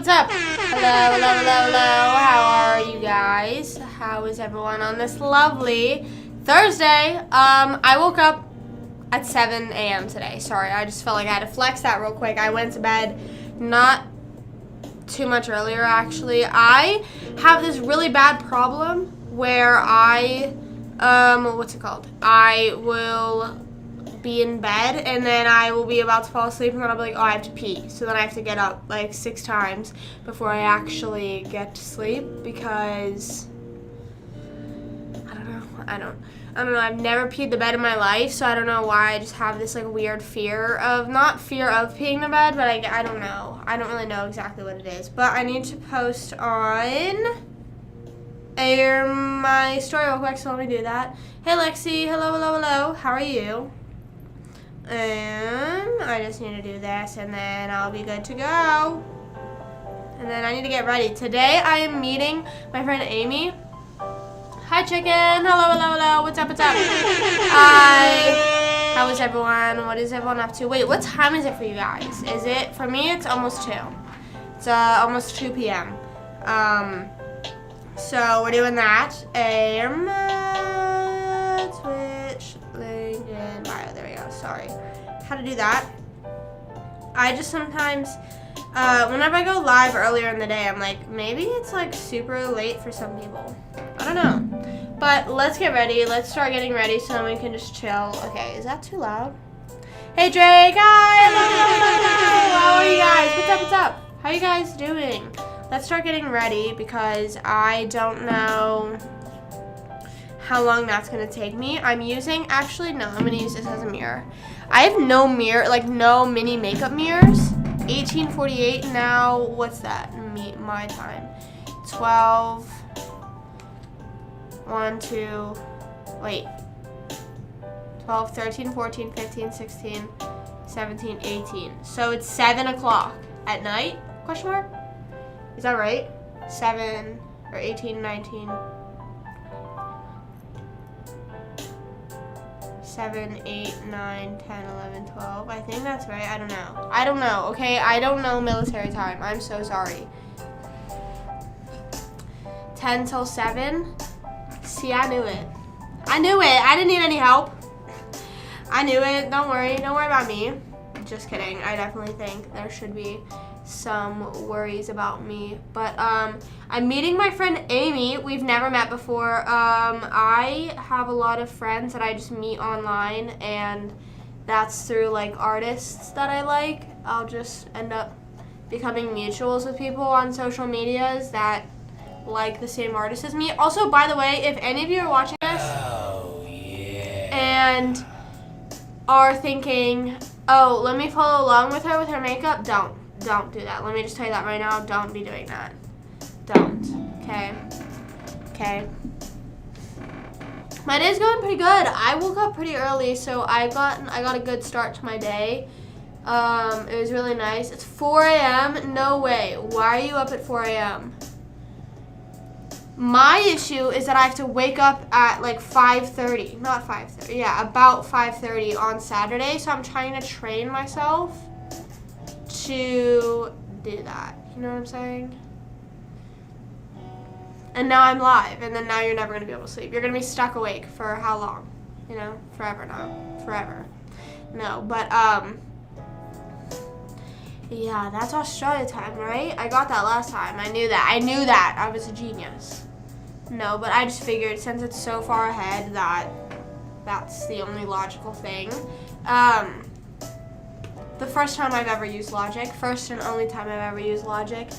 What's up? Hello, hello, hello, hello. How are you guys? How is everyone on this lovely Thursday? I woke up at 7 a.m. today. Sorry, I just felt like I had to flex that real quick. I went to bed not too much earlier, actually. I have this really bad problem where I will be in bed and then I will be about to fall asleep and then I'll be like, oh, I have to pee. So then I have to get up like 6 times before I actually get to sleep because I don't know. I've never peed the bed in my life, so I don't know why. I just have this like weird not fear of peeing the bed, but I don't know. I don't really know exactly what it is. But I need to post on my story real quick, so let me do that. Hey Lexi, hello, hello, hello. How are you? I just need to do this and then I'll be good to go. And then I need to get ready. Today I am meeting my friend Amy. Hi chicken. Hello, hello, hello. What's up, what's up? Hi. How is everyone? What is everyone up to? Wait, what time is it for you guys? Is it, for me, it's almost 2. It's almost 2 p.m. So we're doing that. Twitch, link in bio. There we go. Sorry. How to do that. I just sometimes, whenever I go live earlier in the day, I'm like, maybe it's like super late for some people. I don't know. But let's get ready. Let's start getting ready so then we can just chill. Okay, is that too loud? Hey Drake, hi! How are you guys? What's up, what's up? How are you guys doing? Let's start getting ready because I don't know how long that's gonna take me. I'm gonna use this as a mirror. I have no mirror, like no mini makeup mirrors. 18:48 now, what's that? My time. 12, 1, 2, wait. 12, 13, 14, 15, 16, 17, 18. So it's 7 o'clock at night, question mark? Is that right? 7 or 18, 19. 7, 8, 9, 10, 11, 12. I think that's right. I don't know, okay? I don't know military time. I'm so sorry. 10 till 7. See, I knew it. I didn't need any help. I knew it. Don't worry about me. Just kidding. I definitely think there should be some worries about me. But I'm meeting my friend Amy. We've never met before. I have a lot of friends that I just meet online, and that's through like artists that I like. I'll just end up becoming mutuals with people on social medias that like the same artist as me. Also, by the way, if any of you are watching this and are thinking, oh, let me follow along with her makeup, don't do that. Let me just tell you that right now. Don't be doing that. Don't. Okay. My day's going pretty good. I woke up pretty early, so I got a good start to my day. It was really nice. It's 4 a.m. No way. Why are you up at 4 a.m.? My issue is that I have to wake up at like 5:30. Not 5:30. Yeah, about 5:30 on Saturday. So I'm trying to train myself to do that. You know what I'm saying? And now I'm live, and then now you're never going to be able to sleep. You're going to be stuck awake for how long? You know, forever now. Forever. No, but, yeah, that's Australia time, right? I got that last time. I knew that. I was a genius. No, but I just figured since it's so far ahead that that's the only logical thing. The first time I've ever used logic. First and only time I've ever used logic.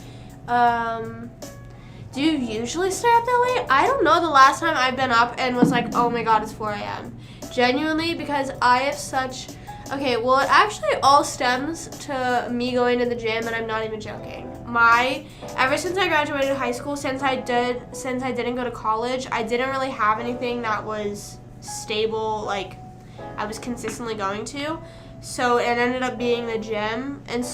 Do you usually stay up that late? I don't know the last time I've been up and was like, oh my god, it's 4 a.m. Genuinely, because I have such... Okay, well, it actually all stems to me going to the gym, and I'm not even joking. Ever since I graduated high school, since I didn't go to college, I didn't really have anything that was stable, like I was consistently going to. So it ended up being the gym, and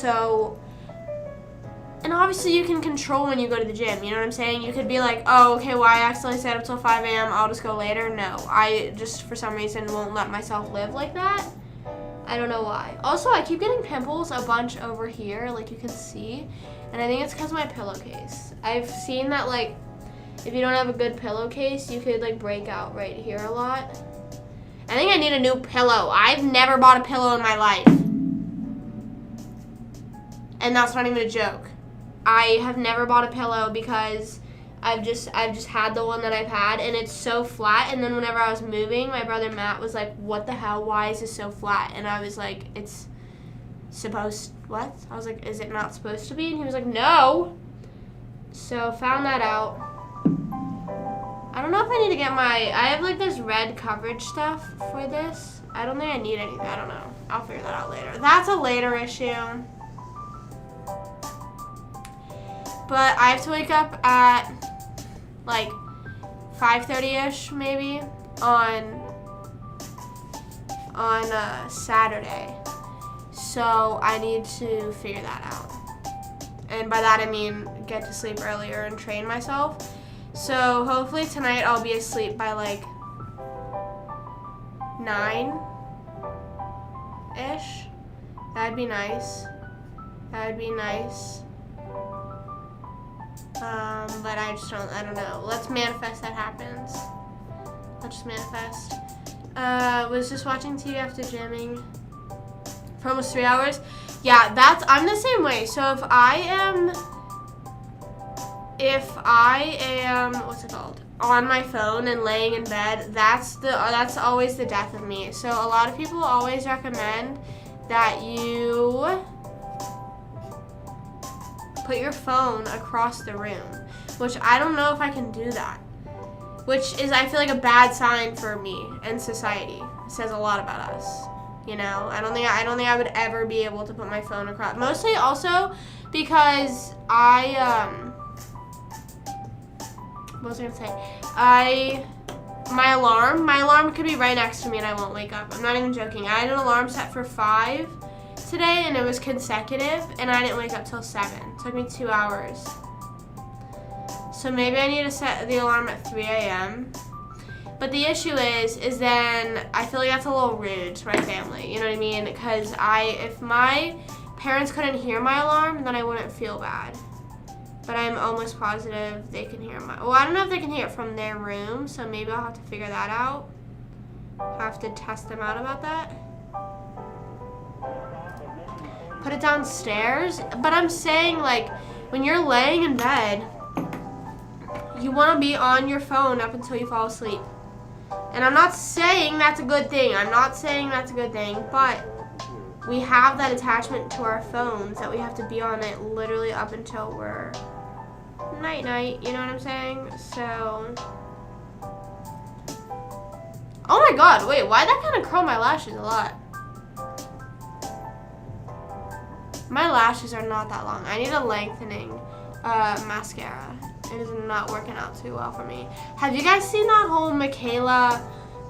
obviously you can control when you go to the gym, you know what I'm saying? You could be like, oh, okay, well, I accidentally stayed up till 5 a.m., I'll just go later. No, I just, for some reason, won't let myself live like that. I don't know why. Also, I keep getting pimples a bunch over here, like you can see. And I think it's because of my pillowcase. I've seen that, like, if you don't have a good pillowcase, you could, like, break out right here a lot. I think I need a new pillow. I've never bought a pillow in my life. And that's not even a joke. I have never bought a pillow because I've just had the one that I've had, and it's so flat. And then whenever I was moving, my brother Matt was like, what the hell? Why is this so flat? And I was like, it's supposed, what? I was like, is it not supposed to be? And he was like, no. So found that out. I don't know if I need to get I have like this red coverage stuff for this. I don't think I need anything. I don't know. I'll figure that out later. That's a later issue. But I have to wake up at like 5:30ish maybe on Saturday. So I need to figure that out. And by that I mean get to sleep earlier and train myself. So hopefully tonight I'll be asleep by like 9-ish. That'd be nice. That'd be nice. But I don't know. Let's manifest that happens. Let's just manifest. Was just watching TV after gymming for almost 3 hours. Yeah, I'm the same way. So if I am, what's it called? On my phone and laying in bed, that's always the death of me. So a lot of people always recommend that you put your phone across the room, which I don't know if I can do that. Which is, I feel like, a bad sign for me and society. It says a lot about us. You know, I don't think I would ever be able to put my phone across. Mostly also because what was I gonna say? My alarm could be right next to me and I won't wake up. I'm not even joking. I had an alarm set for 5 today and it was consecutive and I didn't wake up till 7. It took me 2 hours. So maybe I need to set the alarm at 3 a.m. But the issue is then I feel like that's a little rude to my family. You know what I mean? Because if my parents couldn't hear my alarm, then I wouldn't feel bad. But I'm almost positive they can hear well, I don't know if they can hear it from their room, so maybe I'll have to figure that out. Have to test them out about that. Put it downstairs. But I'm saying, like, when you're laying in bed, you want to be on your phone up until you fall asleep. And I'm not saying that's a good thing. But we have that attachment to our phones that we have to be on it literally up until we're night-night, you know what I'm saying? So, oh my god, wait, why'd that kind of curl my lashes a lot? My lashes are not that long. I need a lengthening mascara. It is not working out too well for me. Have you guys seen that whole Michaela,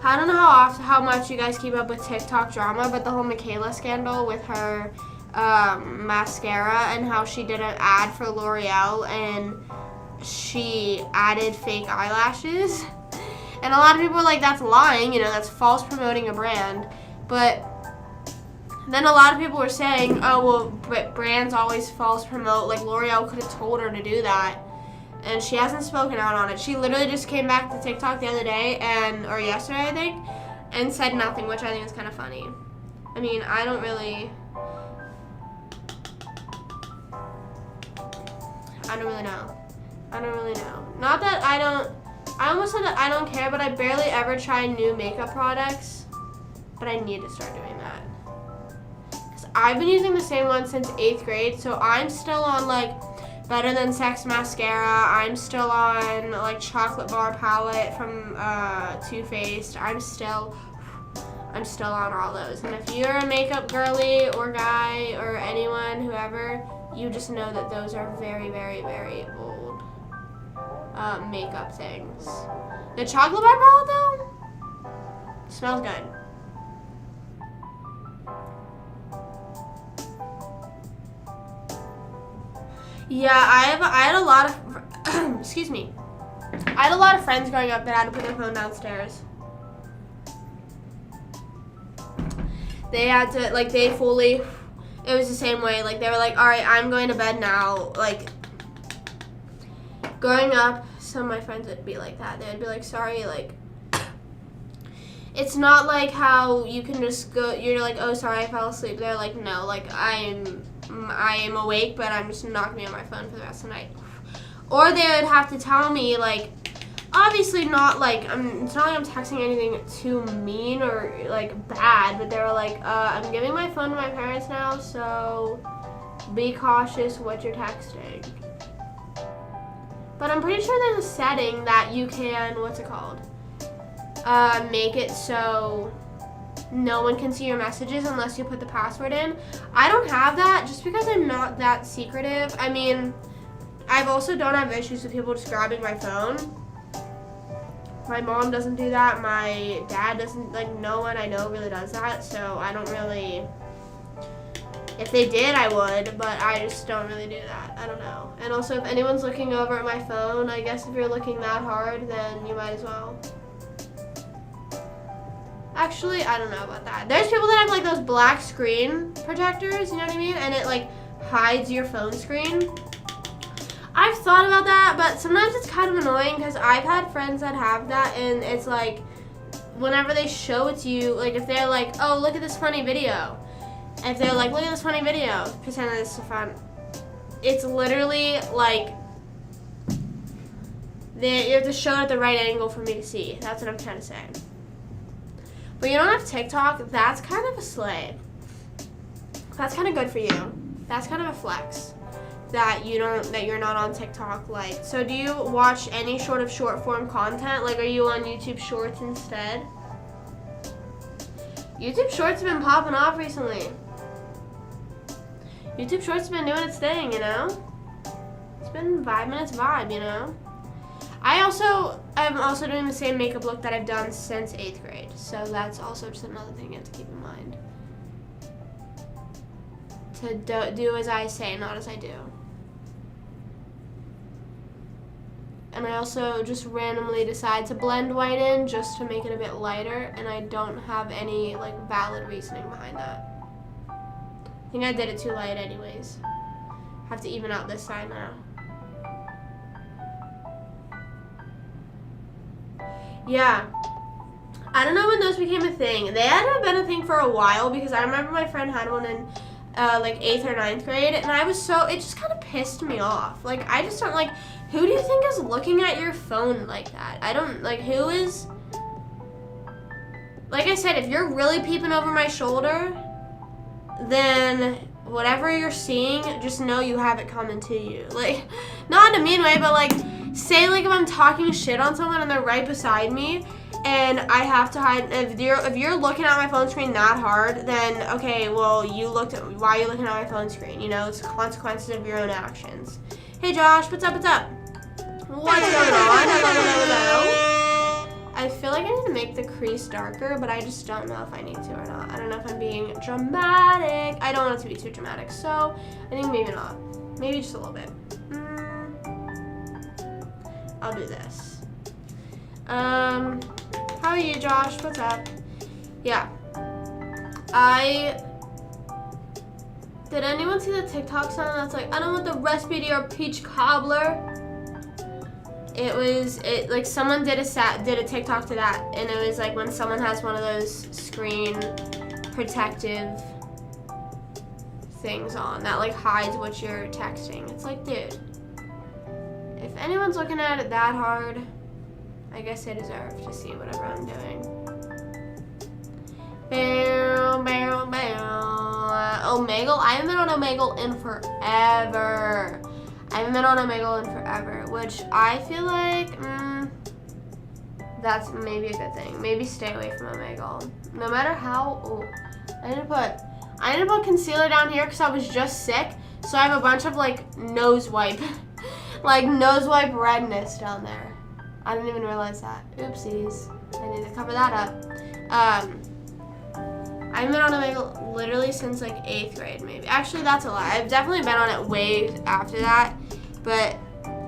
I don't know how much you guys keep up with TikTok drama, but the whole Michaela scandal with her mascara and how she did an ad for L'Oreal and she added fake eyelashes. And a lot of people are like, that's lying, you know, that's false promoting a brand. But then a lot of people were saying, oh, well, but brands always false promote. Like, L'Oreal could have told her to do that. And she hasn't spoken out on it. She literally just came back to TikTok the other day, or yesterday, I think, and said nothing, which I think is kind of funny. I mean, I don't really know. Not that I almost said that I don't care, but I barely ever try new makeup products. But I need to start doing that. Because I've been using the same one since 8th grade, so I'm still on, like, Better Than Sex mascara. I'm still on, like, Chocolate Bar palette from Too Faced. I'm still on all those. And if you're a makeup girly or guy or anyone, whoever, you just know that those are very, very, very old makeup things. The Chocolate Bar palette, though, smells good. Yeah, I had a lot of, excuse me. I had a lot of friends growing up that had to put their phone downstairs. they had to, like, they fully, it was the same way. Like, they were like, all right, I'm going to bed now. Like, growing up, some of my friends would be like that. They would be like, sorry, like, it's not like how you can just go, you're like, oh, sorry, I fell asleep. They're like, no, like, I am awake, but I'm just not going to be on my phone for the rest of the night. Or they would have to tell me, like, obviously not, like, it's not like I'm texting anything too mean or, like, bad, but they were like, I'm giving my phone to my parents now, so be cautious what you're texting. But I'm pretty sure there's a setting that you can, what's it called? Make it so no one can see your messages unless you put the password in. I don't have that just because I'm not that secretive. I mean, I've also don't have issues with people just grabbing my phone. My mom doesn't do that. My dad doesn't, like, no one I know really does that. So I don't really, if they did, I would, but I just don't really do that. I don't know. And also, if anyone's looking over at my phone, I guess if you're looking that hard, then you might as well. Actually, I don't know about that. There's people that have, like, those black screen protectors, you know what I mean? And it, like, hides your phone screen. I've thought about that, but sometimes it's kind of annoying because I've had friends that have that, and it's like, whenever they show it to you, like, if they're like, oh, look at this funny video. And if they're like, look at this funny video, pretend that it's fun. It's literally, like, you have to show it at the right angle for me to see. That's what I'm trying to say. But you don't have TikTok, that's kind of a slay. That's kind of good for you. That's kind of a flex. That you're not on TikTok. Like, so do you watch any sort of short form content? Like, are you on YouTube Shorts instead? YouTube Shorts have been popping off recently. YouTube Shorts have been doing its thing, you know? It's been 5 minutes vibe, you know? I'm also doing the same makeup look that I've done since 8th grade. So that's also just another thing you have to keep in mind. To do as I say, not as I do. And I also just randomly decide to blend white in just to make it a bit lighter, and I don't have any, like, valid reasoning behind that. I think I did it too light anyways. Have to even out this side now. Yeah. I don't know when those became a thing. They had to have been a thing for a while because I remember my friend had one in like 8th or 9th grade, and it just kind of pissed me off. Like, I just don't, like, who do you think is looking at your phone like that? I don't, like, who is, like I said, if you're really peeping over my shoulder, then whatever you're seeing, just know you have it coming to you. Like, not in a mean way, but, like, say, like, if I'm talking shit on someone and they're right beside me, and I have to hide, if you're looking at my phone screen that hard, then, okay, well, why are you looking at my phone screen? You know, it's consequences of your own actions. Hey, Josh, what's up, what's up? What's going on? Hello. I feel like I need to make the crease darker, but I just don't know if I need to or not. I don't know if I'm being dramatic. I don't want it to be too dramatic, so I think maybe not. Maybe just a little bit. I'll do this. How are you, Josh? What's up? Yeah. Did anyone see the TikTok sound that's like, I don't want the recipe to your peach cobbler? Like, someone did a TikTok to that, and it was like when someone has one of those screen protective things on that, like, hides what you're texting. It's like, dude, if anyone's looking at it that hard, I guess they deserve to see whatever I'm doing. Omegle? I haven't been on Omegle in forever. Which I feel like, that's maybe a good thing. Maybe stay away from Omegle. No matter how, I need to put concealer down here because I was just sick. So I have a bunch of, like, nose wipe redness down there. I didn't even realize that. Oopsies. I need to cover that up. I've been on Omegle literally since, like, 8th grade, maybe. Actually, that's a lie. I've definitely been on it way after that. But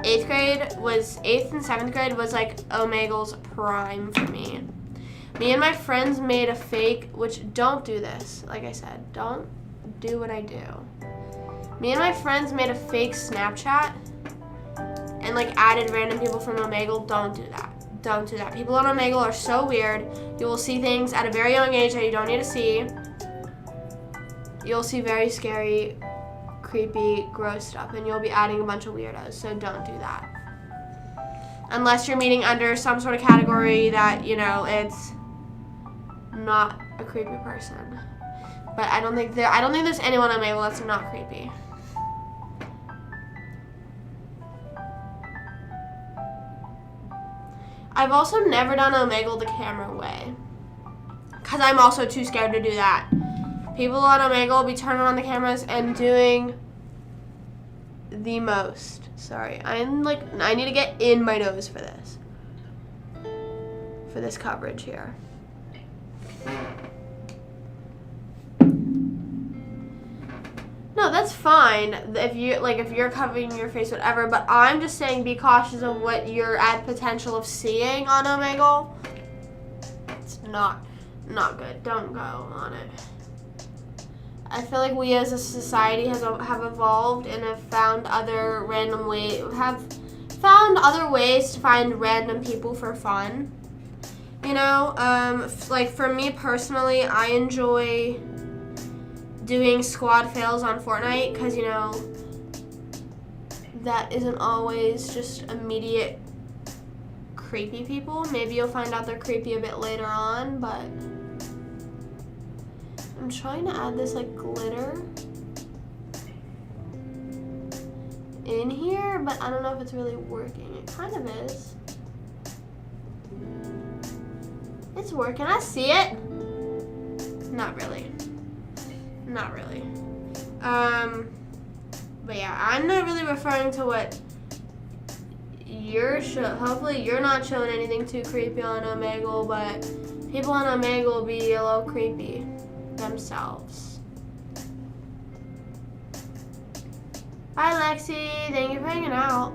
8th and 7th grade was, like, Omegle's prime for me. Me and my friends made a fake, which don't do this. Like I said, don't do what I do. Me and my friends made a fake Snapchat and like added random people from Omegle. Don't do that. Don't do that. People on Omegle are so weird. You will see things at a very young age that you don't need to see. You'll see very scary, creepy, gross stuff, and you'll be adding a bunch of weirdos, so don't do that. Unless you're meeting under some sort of category that, you know, it's not a creepy person. But I don't think there's anyone on Omegle that's not creepy. I've also never done Omegle the camera way, because I'm also too scared to do that. People on Omegle will be turning on the cameras and doing the most. Sorry, I need to get in my nose for this coverage here. No, that's fine if you're covering your face, whatever, but I'm just saying be cautious of what you're at potential of seeing on Omegle. It's not good. Don't go on it. I feel like we as a society have evolved and have found other ways to find random people for fun. You know, like for me personally, I enjoy doing squad fails on Fortnite because, you know, that isn't always just immediate creepy people. Maybe you'll find out they're creepy a bit later on, but I'm trying to add this like glitter in here, but I don't know if it's really working. It kind of is. It's working. I see it. Not really. Not really. But yeah, I'm not really referring to what you're hopefully you're not showing anything too creepy on Omegle, but people on Omegle will be a little creepy themselves. Bye, Lexi. Thank you for hanging out.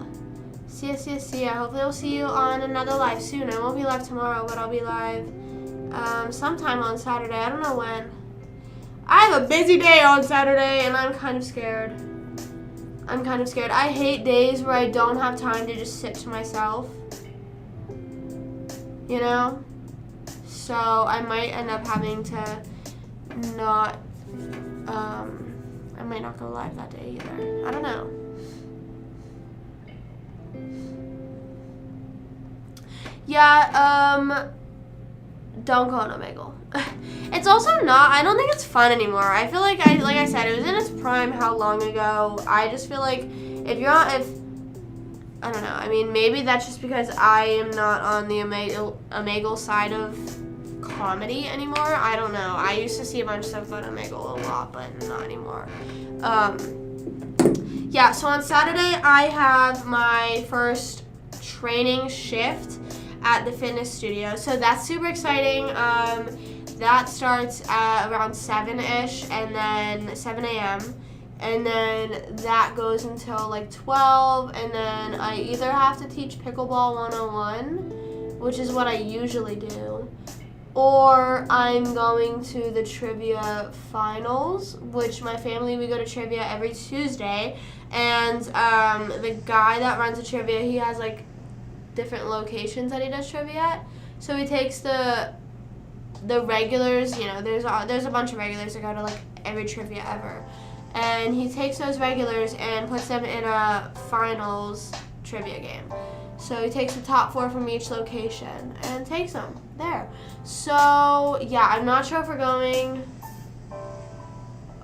See ya. Hopefully I'll see you on another live soon. I won't be live tomorrow, but I'll be live sometime on Saturday. I don't know when. I have a busy day on Saturday, and I'm kind of scared. I hate days where I don't have time to just sit to myself. You know? So I might end up having to not, I might not go live that day either. I don't know. Yeah, don't go on Omegle. It's also not, I don't think it's fun anymore. I feel like I said, it was in its prime how long ago. I just feel like I don't know, I mean, maybe that's just because I am not on the Omegle side of comedy anymore. I don't know. I used to see a bunch of stuff on Omegle a lot, but not anymore. Yeah, so on Saturday, I have my first training shift at the fitness studio. So that's super exciting. That starts at around 7-ish, and then 7 a.m. And then that goes until like 12, and then I either have to teach Pickleball 101, which is what I usually do, or I'm going to the trivia finals, which my family, we go to trivia every Tuesday, and the guy that runs the trivia, he has like different locations that he does trivia at. So he takes the regulars, you know, there's a bunch of regulars that go to like every trivia ever, and he takes those regulars and puts them in a finals trivia game. So he takes the top 4 from each location and takes them there. So yeah, I'm not sure if we're going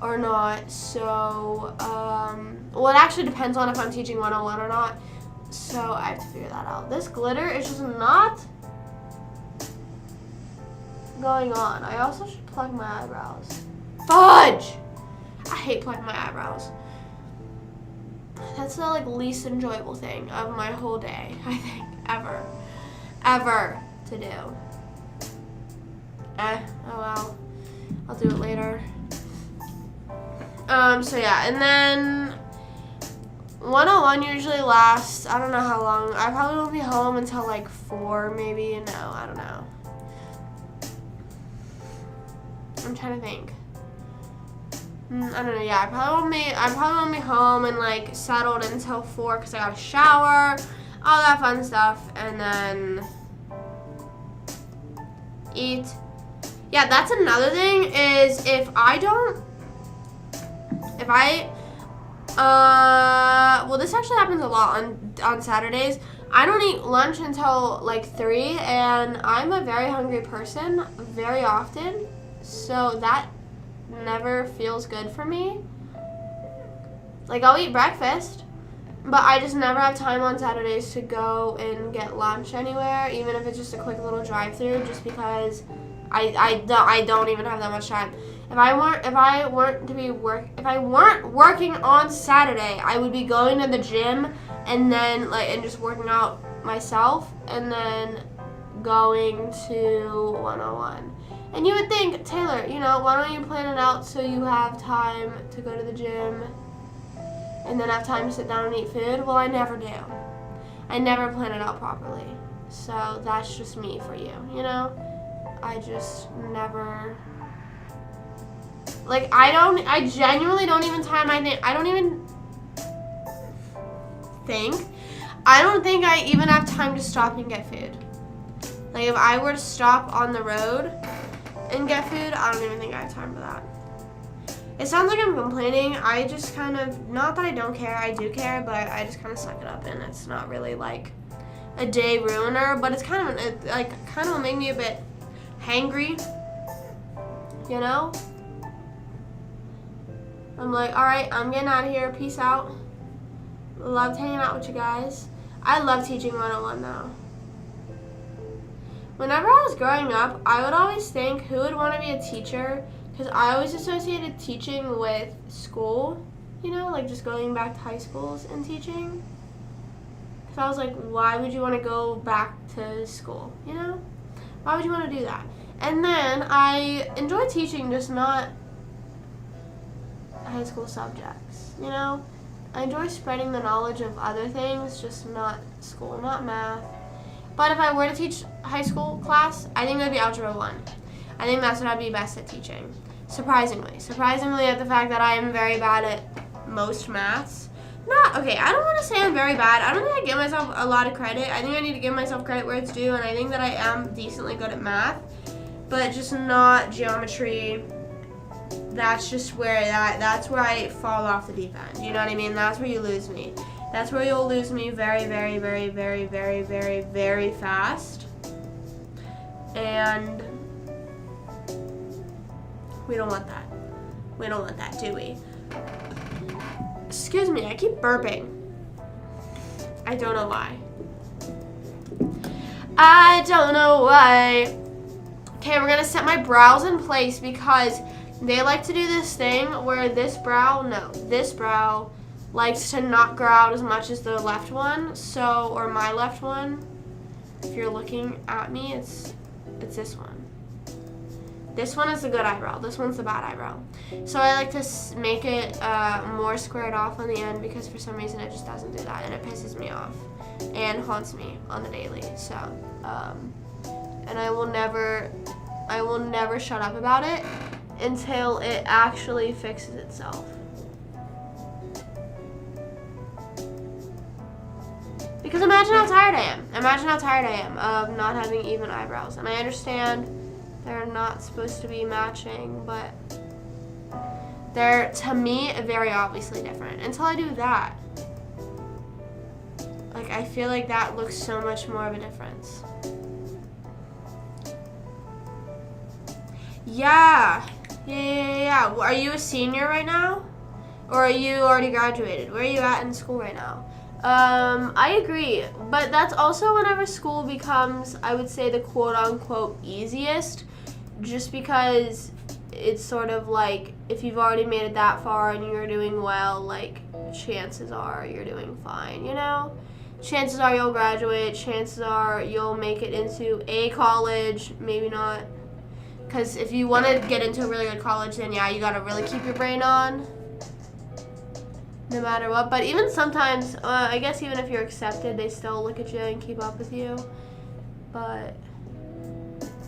or not. So well, it actually depends on if I'm teaching 101 or not. So I have to figure that out. This glitter is just not going on. I also should plug my eyebrows. Fudge! I hate plugging my eyebrows. That's the like least enjoyable thing of my whole day, I think, ever to do. Oh well, I'll do it later. So yeah, and then 101 usually lasts, I don't know how long. I probably won't be home until like 4 maybe. No, I don't know. I'm trying to think. I don't know. Yeah, I probably won't be home and like settled until 4 because I got to shower, all that fun stuff, and then eat. Yeah, that's another thing is well, this actually happens a lot on Saturdays. I don't eat lunch until like 3, and I'm a very hungry person very often, so that never feels good for me. Like, I'll eat breakfast, but I just never have time on Saturdays to go and get lunch anywhere, even if it's just a quick little drive-through, just because I don't even have that much time. If I weren't working on Saturday, I would be going to the gym and then and just working out myself and then going to 101. And you would think, Taylor, why don't you plan it out so you have time to go to the gym and then have time to sit down and eat food? Well, I never do. I never plan it out properly. So that's just me for you, I just never, I genuinely don't even time I don't think I even have time to stop and get food. Like, if I were to stop on the road and get food, I don't even think I have time for that. It sounds like I'm complaining. I just kind of, not that I don't care, I do care, but I just kind of suck it up, and it's not really like a day ruiner, but it's kind of make me a bit hangry, I'm like, all right, I'm getting out of here. Peace out. Loved hanging out with you guys. I love teaching 101 though. Whenever I was growing up, I would always think who would want to be a teacher, because I always associated teaching with school, like just going back to high schools and teaching. Because I was like, why would you want to go back to school, Why would you want to do that? And then I enjoy teaching, just not high school subjects, I enjoy spreading the knowledge of other things, just not school, not math. But if I were to teach high school class, I think it would be Algebra 1. I think that's what I'd be best at teaching. Surprisingly at the fact that I am very bad at most maths. I don't want to say I'm very bad. I don't think I give myself a lot of credit. I think I need to give myself credit where it's due, and I think that I am decently good at math, but just not geometry. That's just that's where I fall off the deep end. You know what I mean? That's where you lose me. That's where you'll lose me very, very, very, very, very, very, very fast. And we don't want that. We don't want that, do we? Excuse me, I keep burping. I don't know why. I don't know why. Okay, we're gonna set my brows in place because they like to do this thing where this brow likes to not grow out as much as the left one, or my left one. If you're looking at me, it's this one. This one is the good eyebrow. This one's the bad eyebrow. So I like to make it more squared off on the end because for some reason it just doesn't do that, and it pisses me off and haunts me on the daily. So, and I will never shut up about it until it actually fixes itself. Because imagine how tired I am. Imagine how tired I am of not having even eyebrows. And I understand they're not supposed to be matching, but they're, to me, very obviously different. Until I do that. Like, I feel like that looks so much more of a difference. Yeah. Are you a senior right now? Or are you already graduated? Where are you at in school right now? I agree, but that's also whenever school becomes, I would say, the quote-unquote easiest, just because it's sort of like, if you've already made it that far and you're doing well, like, chances are you're doing fine, Chances are you'll graduate, chances are you'll make it into a college, maybe not, because if you want to get into a really good college, then yeah, you gotta really keep your brain on. No matter what, but even sometimes, I guess even if you're accepted, they still look at you and keep up with you. But,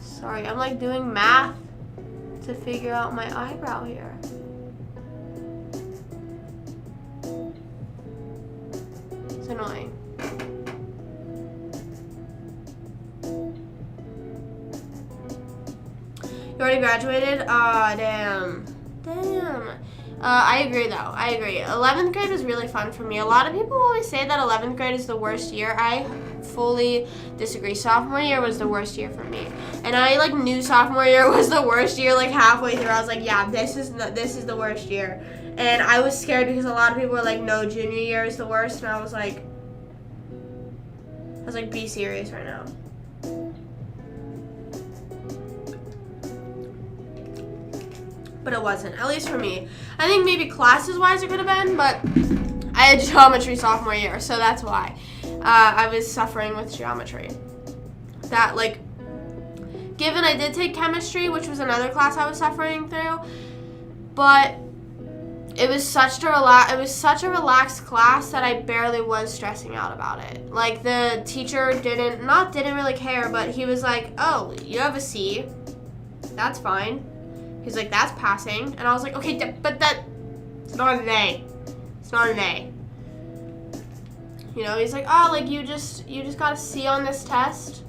sorry, I'm like doing math to figure out my eyebrow here. It's annoying. You already graduated? Damn. I agree though. I agree. 11th grade was really fun for me. A lot of people always say that 11th grade is the worst year. I fully disagree. Sophomore year was the worst year for me. And I knew sophomore year was the worst year halfway through. I was like, yeah, this is the worst year. And I was scared because a lot of people were like, no, junior year is the worst. And I was like, be serious right now. But it wasn't, at least for me. I think maybe classes-wise it could have been, but I had geometry sophomore year, so that's why. I was suffering with geometry. That, given I did take chemistry, which was another class I was suffering through, but it was such a relaxed class that I barely was stressing out about it. The teacher didn't really care, but he was like, oh, you have a C. That's fine. He's like, that's passing. And I was like, okay, but it's not an A. It's not an A. You know, he's like, oh, you just got a C on this test.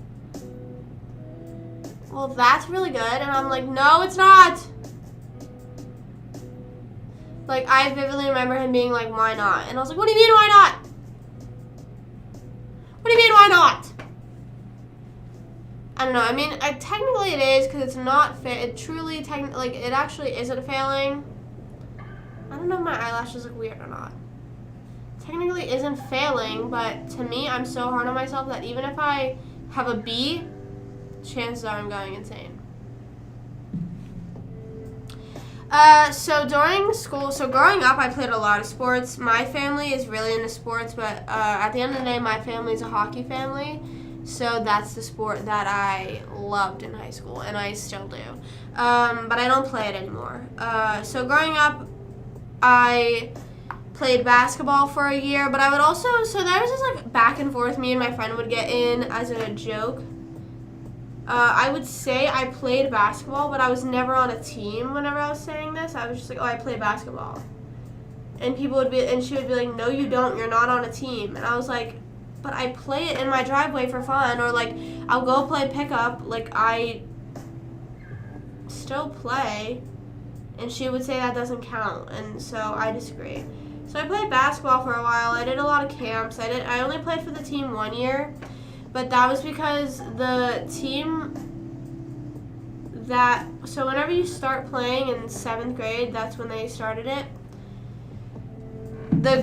Well, that's really good. And I'm like, no, it's not. I vividly remember him being like, why not? And I was like, what do you mean, why not? What do you mean, why not? I don't know. I mean, technically it is because it's not it truly, it actually isn't failing. I don't know if my eyelashes look weird or not. Technically isn't failing, but to me, I'm so hard on myself that even if I have a B, chances are I'm going insane. So during school, growing up, I played a lot of sports. My family is really into sports, but at the end of the day, my family is a hockey family. So that's the sport that I loved in high school, and I still do. But I don't play it anymore. So growing up, I played basketball for a year, but I would also, so there was this back and forth me and my friend would get in as a joke. I would say I played basketball, but I was never on a team whenever I was saying this. I was just like, oh, I play basketball. And she would be like, no, you don't. You're not on a team. And I was like, but I play it in my driveway for fun, or I'll go play pickup. I still play, and she would say that doesn't count, and so I disagree. So I played basketball for a while. I did a lot of camps. I only played for the team 1 year, but that was because the team so whenever you start playing in 7th grade, that's when they started it.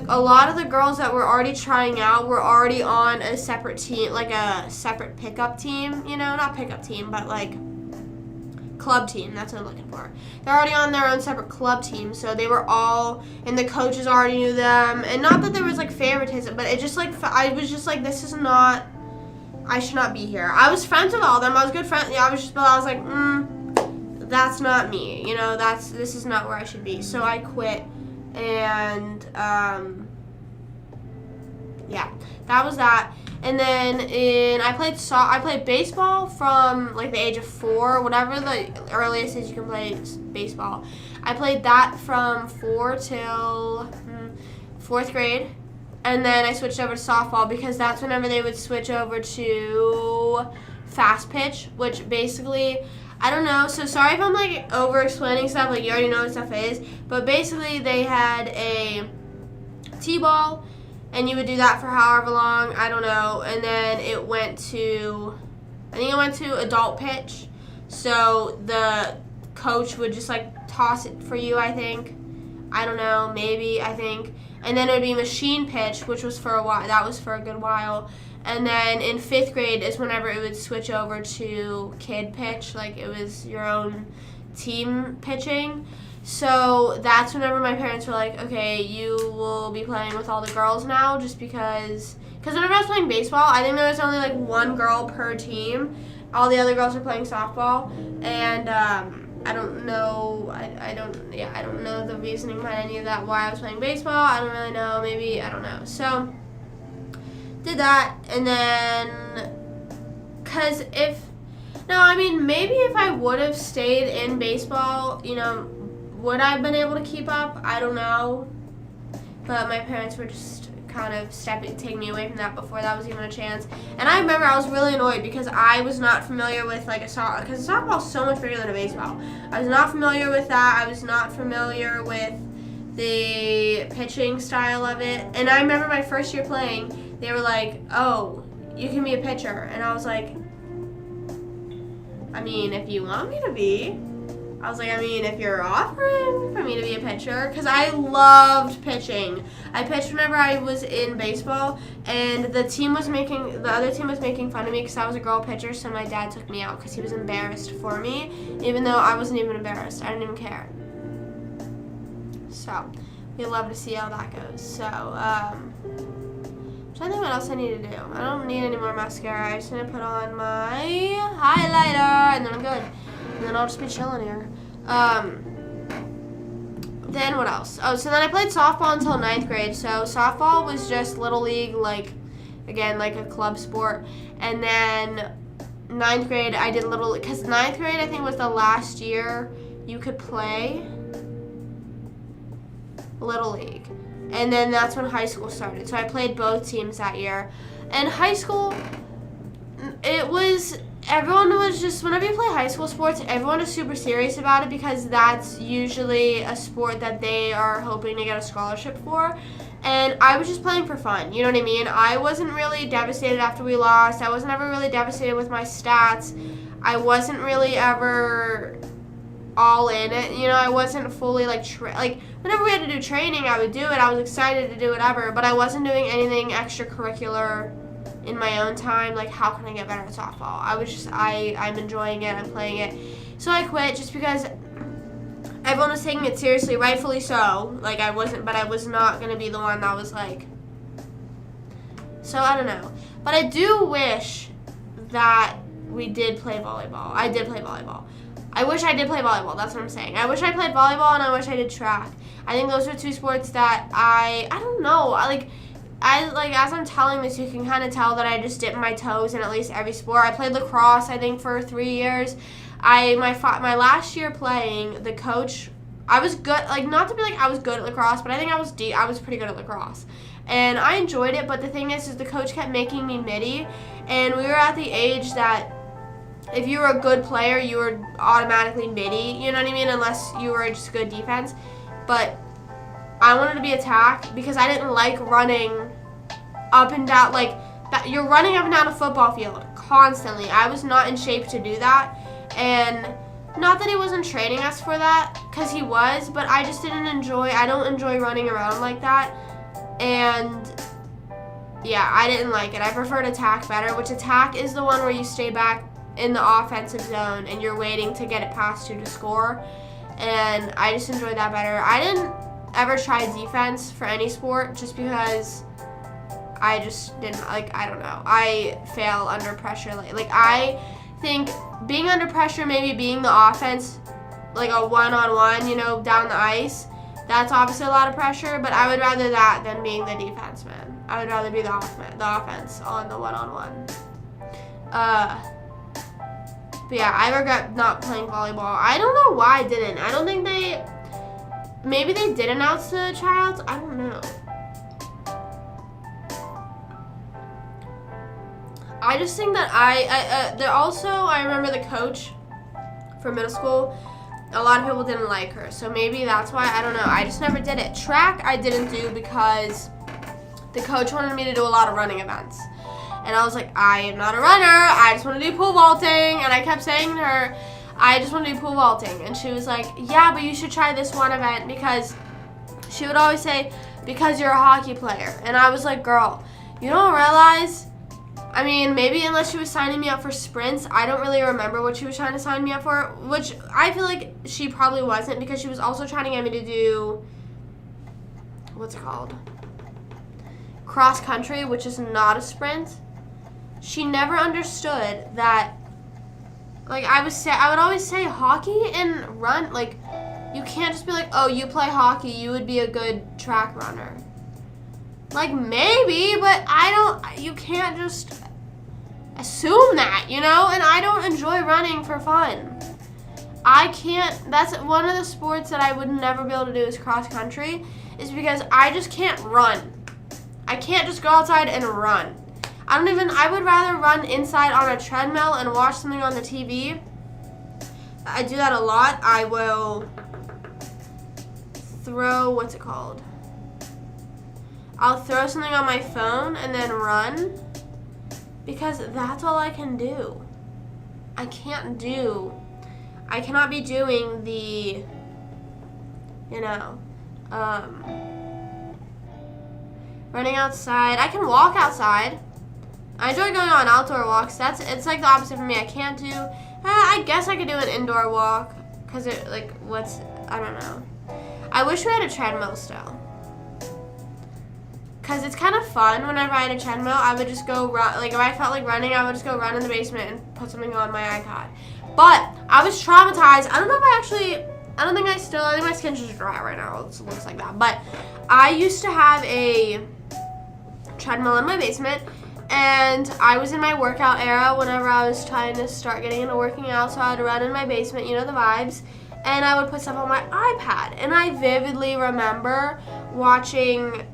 A lot of the girls that were already trying out were already on a separate team, a separate pickup team, not pickup team, but club team, that's what I'm looking for. They're already on their own separate club team, so they were all, and the coaches already knew them, and not that there was favoritism, but it just I was just this is not, I should not be here. I was friends with all of them, I was good friends, I was like, that's not me, this is not where I should be, so I quit. And yeah, that was that. And then I played baseball from the age of 4, whatever the earliest age you can play baseball. I played that from 4 till 4th grade, and then I switched over to softball because that's whenever they would switch over to fast pitch, which basically, I don't know, so sorry if I'm over-explaining stuff, you already know what stuff is, but basically they had a T-ball, and you would do that for however long, I don't know, and then it went to adult pitch, so the coach would just toss it for you, I think, I don't know, maybe, I think, and then it would be machine pitch, which was for a while, that was for a good while. And then in 5th grade is whenever it would switch over to kid pitch, it was your own team pitching. So that's whenever my parents were like, okay, you will be playing with all the girls now, just because whenever I was playing baseball, I think there was only 1 girl per team. All the other girls were playing softball, and I don't know, I don't know the reasoning behind any of that, why I was playing baseball. I don't really know, maybe, I don't know. So did that, and then, because if No, I mean, maybe if I would have stayed in baseball, you know, would I have been able to keep up? I don't know. But my parents were just kind of taking me away from that before that was even a chance. And I remember I was really annoyed because I was not familiar with like a softball, because softball's so much bigger than a baseball. I was not familiar with that. I was not familiar with the pitching style of it. And I remember my first year playing, they were like, oh, you can be a pitcher. And I was like, I mean, if you want me to be. I was like, I mean, if you're offering for me to be a pitcher, because I loved pitching. I pitched whenever I was in baseball, and the other team was making fun of me because I was a girl pitcher, so my dad took me out because he was embarrassed for me, even though I wasn't even embarrassed. I didn't even care. So, we'd love to see how that goes. So, I'm trying to think what else I need to do. I don't need any more mascara. I just need to put on my highlighter, and then I'm good. And then I'll just be chilling here. Then what else? Oh, so then I played softball until 9th grade. So softball was just little league, like, again, like a club sport. And then 9th grade, I did little, because 9th grade, I think, was the last year you could play little league. And then that's when high school started. So I played both teams that year. And high school, everyone was just, whenever you play high school sports, everyone is super serious about it because that's usually a sport that they are hoping to get a scholarship for. And I was just playing for fun, you know what I mean? I wasn't really devastated after we lost. I wasn't ever really devastated with my stats. I wasn't really ever all in it, you know? I wasn't fully like whenever we had to do training, I would do it. I was excited to do whatever, but I wasn't doing anything extracurricular in my own time, like how can I get better at softball? I'm enjoying it, I'm playing it. So I quit just because everyone was taking it seriously, rightfully so. Like I was not going to be the one that was like, so I don't know. But I do wish that we did play volleyball. I did play volleyball. I wish I did play volleyball, that's what I'm saying. I wish I played volleyball and I wish I did track. I think those are two sports that I don't know, as I'm telling this, you can kind of tell that I just dipped my toes in at least every sport. I played lacrosse, I think, for 3 years. My last year playing, the coach, I was good, like, not to be like I was good at lacrosse, but I think I was pretty good at lacrosse. And I enjoyed it, but the thing is the coach kept making me midi, and we were at the age that if you were a good player, you were automatically midi, you know what I mean, unless you were just good defense. But I wanted to be attack because I didn't like running up and down, like, you're running up and down a football field constantly. I was not in shape to do that, and not that he wasn't training us for that, because he was, but I just I don't enjoy running around like that, and yeah, I didn't like it. I preferred attack better, which attack is the one where you stay back in the offensive zone and you're waiting to get it past you to score, and I just enjoyed that better. I didn't ever try defense for any sport just because I just didn't, like, I don't know. I fail under pressure. Like I think being under pressure, maybe being the offense, like a one-on-one, you know, down the ice, that's obviously a lot of pressure, but I would rather that than being the defense man. I would rather be the offense on the one-on-one. But yeah, I regret not playing volleyball. I don't know why I didn't. I don't think maybe they did announce the tryouts. I don't know. I just think that I remember the coach for middle school, a lot of people didn't like her. So maybe that's why, I don't know. I just never did it. Track I didn't do because the coach wanted me to do a lot of running events. And I was like, I am not a runner. I just want to do pole vaulting. And I kept saying to her, I just want to do pole vaulting. And she was like, yeah, but you should try this one event, because she would always say, because you're a hockey player. And I was like, girl, you don't realize, I mean, maybe unless she was signing me up for sprints, I don't really remember what she was trying to sign me up for, which I feel like she probably wasn't, because she was also trying to get me to do, what's it called? Cross country, which is not a sprint. She never understood that, like, I would always say hockey and run, like, you can't just be like, oh, you play hockey, you would be a good track runner. Like, maybe, but you can't just, assume that, you know? And I don't enjoy running for fun. I can't, that's one of the sports that I would never be able to do is cross country, is because I just can't run. I can't just go outside and run. I would rather run inside on a treadmill and watch something on the TV. I do that a lot. I will throw, what's it called? I'll throw something on my phone and then run, because that's all I can do. I cannot be doing the, running outside. I can walk outside. I enjoy going on outdoor walks. It's like the opposite for me. I can't do, I guess I could do an indoor walk, because I don't know. I wish we had a treadmill still. Because it's kind of fun whenever I had a treadmill. I would just go run, like if I felt like running, I would just go run in the basement and put something on my iPad. But I was traumatized. I don't think my skin's just dry right now. It looks like that. But I used to have a treadmill in my basement, and I was in my workout era whenever I was trying to start getting into working out, so I would run in my basement, you know the vibes, and I would put stuff on my iPad. And I vividly remember watching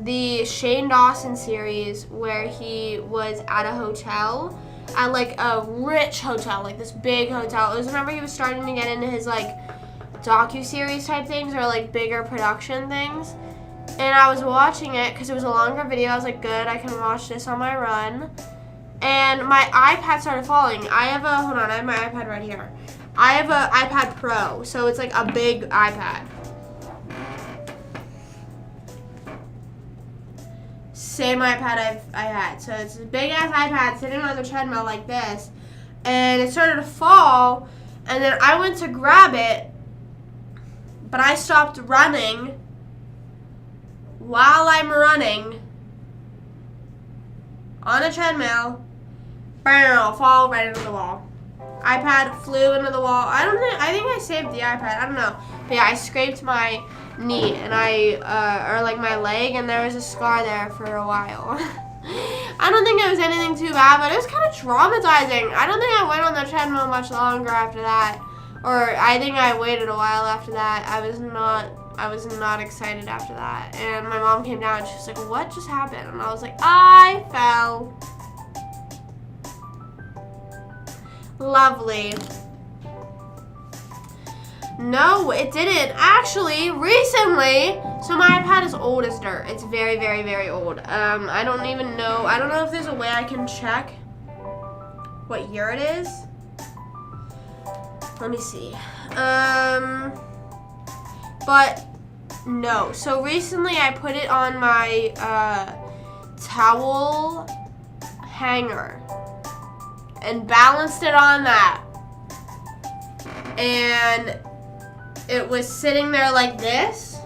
the Shane Dawson series where he was at a hotel, at like a rich hotel, like this big hotel. It was whenever he was starting to get into his like docu-series type things or like bigger production things. And I was watching it because it was a longer video. I was like, good, I can watch this on my run. And my iPad started falling. I have my iPad right here. I have an iPad Pro, so it's like a big iPad. Same iPad I had. So it's a big ass iPad sitting on the treadmill like this. And it started to fall, and then I went to grab it, but I stopped running while I'm running on a treadmill. Bam, fall right into the wall. iPad flew into the wall. I think I saved the iPad. I don't know. But yeah, I scraped my knee and or like my leg, and there was a scar there for a while. I don't think it was anything too bad, but it was kind of traumatizing. I don't think I went on the treadmill much longer after that. Or I think I waited a while after that. I was not excited after that. And my mom came down and she was like, what just happened? And I was like, I fell. Lovely. No, it didn't. Actually, recently, so my iPad is old as dirt. It's very, very, very old. I don't know if there's a way I can check what year it is. Let me see. But no. So recently I put it on my towel hanger and balanced it on that. And it was sitting there like this.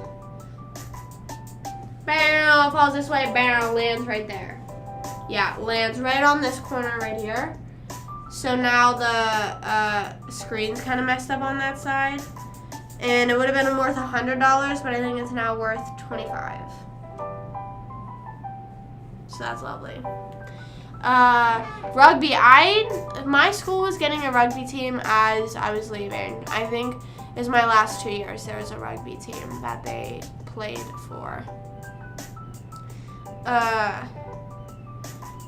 Bam, falls this way, bam, lands right there. Yeah, lands right on this corner right here. So now the screen's kind of messed up on that side. And it would have been worth $100, but I think it's now worth $25. So that's lovely. Rugby. My school was getting a rugby team as I was leaving. I think it was my last 2 years. There was a rugby team that they played for.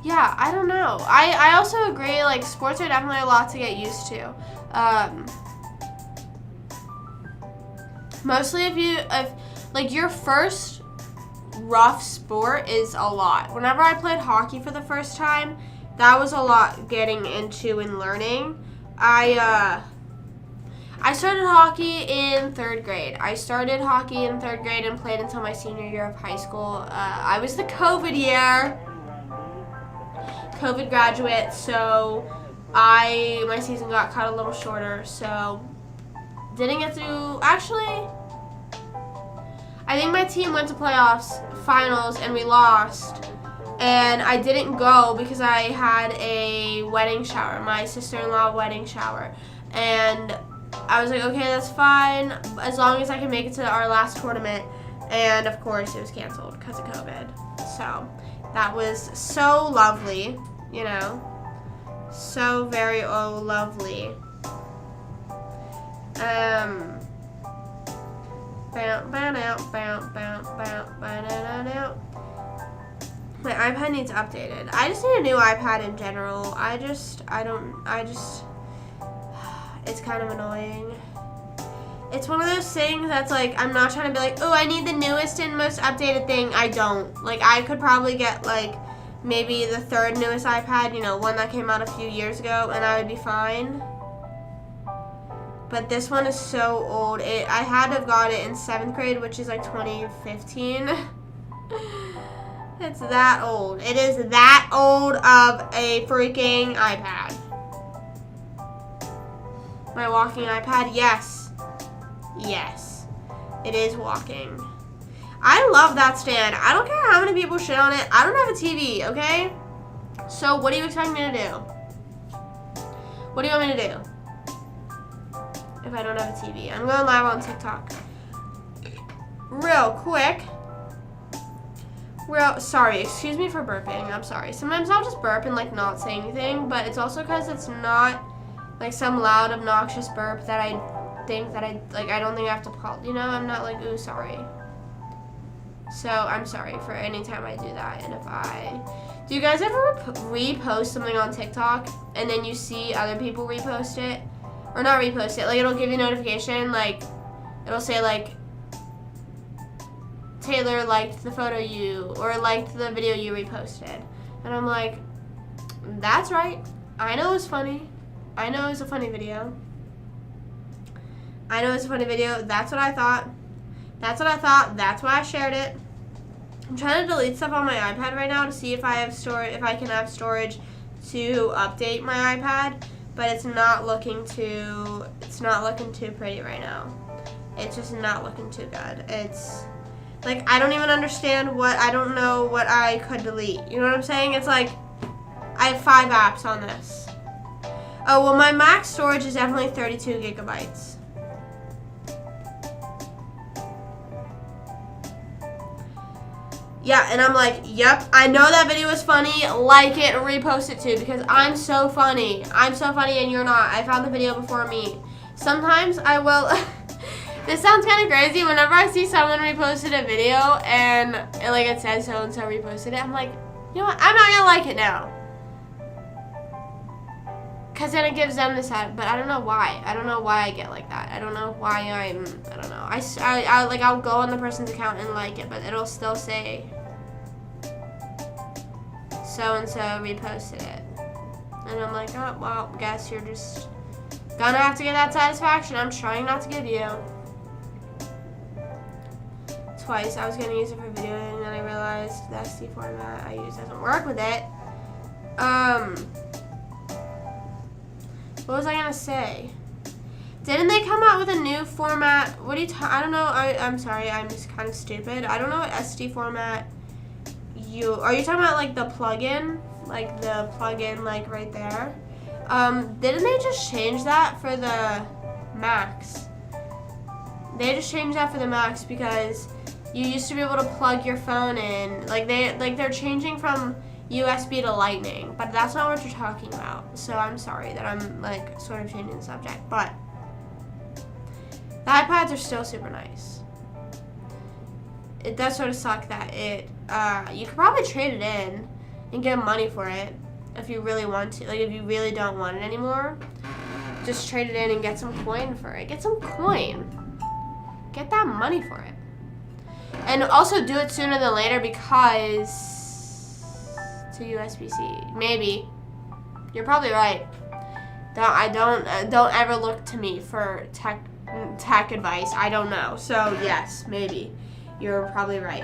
Yeah, I don't know. I also agree, like, sports are definitely a lot to get used to. Mostly if your first rough sport is a lot. Whenever I played hockey for the first time, that was a lot getting into and learning. I started hockey in 3rd grade. I started hockey in 3rd grade and played until my senior year of high school. I was the COVID year. COVID graduate, so my season got cut a little shorter, so didn't get to, actually, I think my team went to playoffs, finals, and we lost, and I didn't go because I had a wedding shower, my sister-in-law wedding shower, and I was like, okay, that's fine, as long as I can make it to our last tournament, and of course it was canceled because of COVID, so that was so lovely, you know. So very lovely. My iPad needs updated. I just need a new iPad in general. It's kind of annoying. It's one of those things that's like, I'm not trying to be like, oh, I need the newest and most updated thing. I don't. Like, I could probably get like maybe the third newest iPad, you know, one that came out a few years ago, and I would be fine. But this one is so old. I had to have got it in 7th grade, which is like 2015. It's that old. It is that old of a freaking iPad. My walking iPad, yes. Yes. It is walking. I love that stand. I don't care how many people shit on it. I don't have a TV, okay? So what do you expect me to do? What do you want me to do? If I don't have a TV. I'm going live on TikTok. Real quick. Sorry, excuse me for burping. I'm sorry. Sometimes I'll just burp and like not say anything, but it's also because it's not like some loud, obnoxious burp that I think that I don't think I have to call. You know, I'm not like, ooh, sorry. So I'm sorry for any time I do that. And do you guys ever repost something on TikTok and then you see other people repost it? Or not repost it, like it'll give you a notification, like it'll say like Taylor liked the photo or liked the video you reposted. And I'm like, that's right. I know it's funny. I know it's a funny video. I know it's a funny video. That's what I thought. That's what I thought. That's why I shared it. I'm trying to delete stuff on my iPad right now to see if I can have storage to update my iPad, but it's not looking too pretty right now. It's just not looking too good. It's like I don't even understand I don't know what I could delete. You know what I'm saying? It's like I have 5 apps on this. Oh, well, my max storage is definitely 32 gigabytes. Yeah, and I'm like, yep, I know that video was funny. Like it, repost it too, because I'm so funny. I'm so funny and you're not. I found the video before me. Sometimes I will. This sounds kind of crazy. Whenever I see someone reposted a video and it says so and so reposted it, I'm like, you know what? I'm not gonna like it now. Cause then it gives them this out, but I don't know why. I don't know why I get like that. I don't know why I don't know. I'll go on the person's account and like it, but it'll still say so and so reposted it, and I'm like, oh well, guess you're just gonna have to get that satisfaction. I'm trying not to give you. Twice I was gonna use it for video, and then I realized the SD format I use doesn't work with it. What was I gonna say? Didn't they come out with a new format? What do you I don't know. I'm sorry. I'm just kind of stupid. I don't know what SD format are you talking about, like the plugin? Like the plugin, like right there? Didn't they just change that for the Macs? They just changed that for the Macs because you used to be able to plug your phone in. They're changing from USB to Lightning, but that's not what you're talking about. So I'm sorry that I'm like sort of changing the subject, but the iPads are still super nice. It does sort of suck that you could probably trade it in and get money for it if you really want to. Like if you really don't want it anymore, just trade it in and get some coin for it. Get some coin. Get that money for it. And also do it sooner than later because to USB-C. Maybe. You're probably right. Don't ever look to me for tech advice. I don't know. So yes, maybe. You're probably right.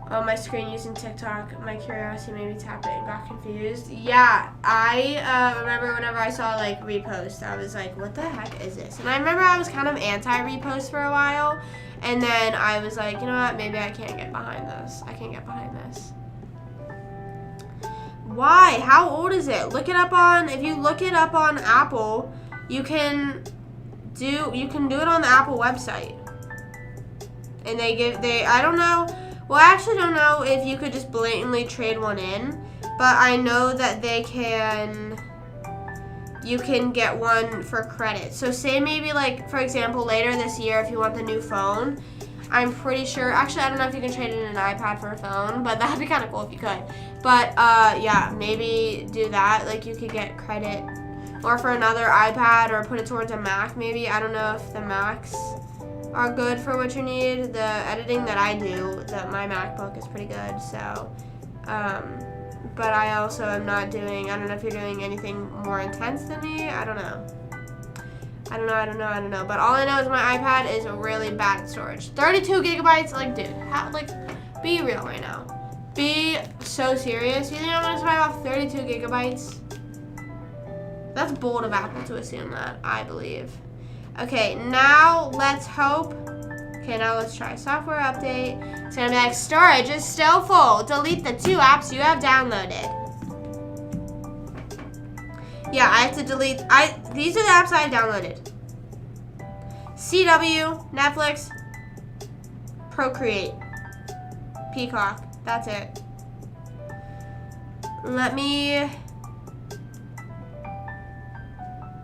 On my screen using TikTok, my curiosity made me tap it and got confused. Yeah, I remember whenever I saw like repost, I was like, what the heck is this? And I remember I was kind of anti-repost for a while, and then I was like, you know what, maybe I can't get behind this. I can't get behind this. Why? How old is it? Look it up on, if you look it up on Apple, you can do it on the Apple website. And I don't know, well, I actually don't know if you could just blatantly trade one in, but I know that you can get one for credit. So say maybe like, for example, later this year, if you want the new phone, I'm pretty sure, actually I don't know if you can trade in an iPad for a phone, but that'd be kind of cool if you could. But yeah, maybe do that. Like you could get credit, or for another iPad, or put it towards a Mac maybe. I don't know if the Macs are good for what you need. The editing that I do, my MacBook is pretty good, so but I also am not doing, I don't know if you're doing anything more intense than me. I don't know. But all I know is my iPad is really bad at storage. 32 gigabytes, like, dude, be real right now. Be so serious. You think I'm gonna survive off 32 gigabytes? That's bold of Apple to assume that, I believe. Okay, now let's hope. Okay, now let's try software update. It's gonna be like, storage is still full. Delete the 2 apps you have downloaded. Yeah, I have to delete, these are the apps I downloaded. CW, Netflix, Procreate, Peacock, that's it. Let me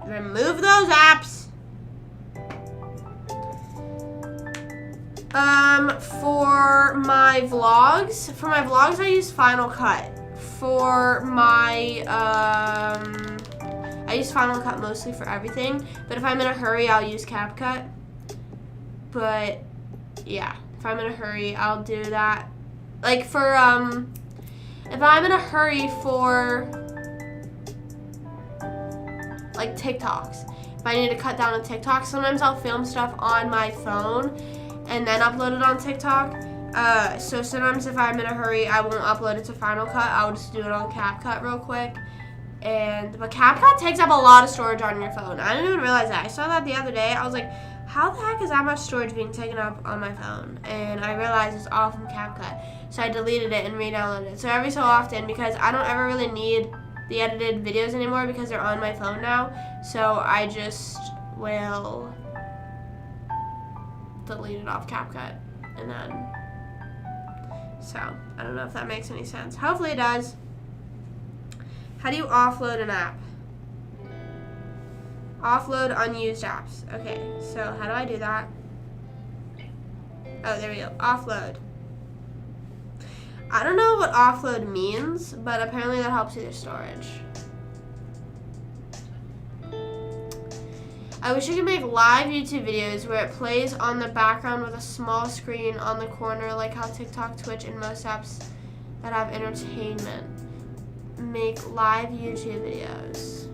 remove those apps. For my vlogs, I use Final Cut. For my, I use Final Cut mostly for everything, but if I'm in a hurry, I'll use CapCut. But yeah, if I'm in a hurry, I'll do that. Like for, if I'm in a hurry for like TikToks, if I need to cut down a TikTok, sometimes I'll film stuff on my phone and then upload it on TikTok. So sometimes if I'm in a hurry, I won't upload it to Final Cut. I'll just do it on CapCut real quick. But CapCut takes up a lot of storage on your phone. I didn't even realize that. I saw that the other day. I was like, how the heck is that much storage being taken up on my phone? And I realized it's all from CapCut. So I deleted it and re-downloaded it. So every so often, because I don't ever really need the edited videos anymore because they're on my phone now. So I just will delete it off CapCut. And then, so I don't know if that makes any sense. Hopefully it does. How do you offload an app? Offload unused apps. Okay, so how do I do that? Oh, there we go. Offload. I don't know what offload means, but apparently that helps with your storage. I wish you could make live YouTube videos where it plays on the background with a small screen on the corner, like how TikTok, Twitch, and most apps that have entertainment make live YouTube videos.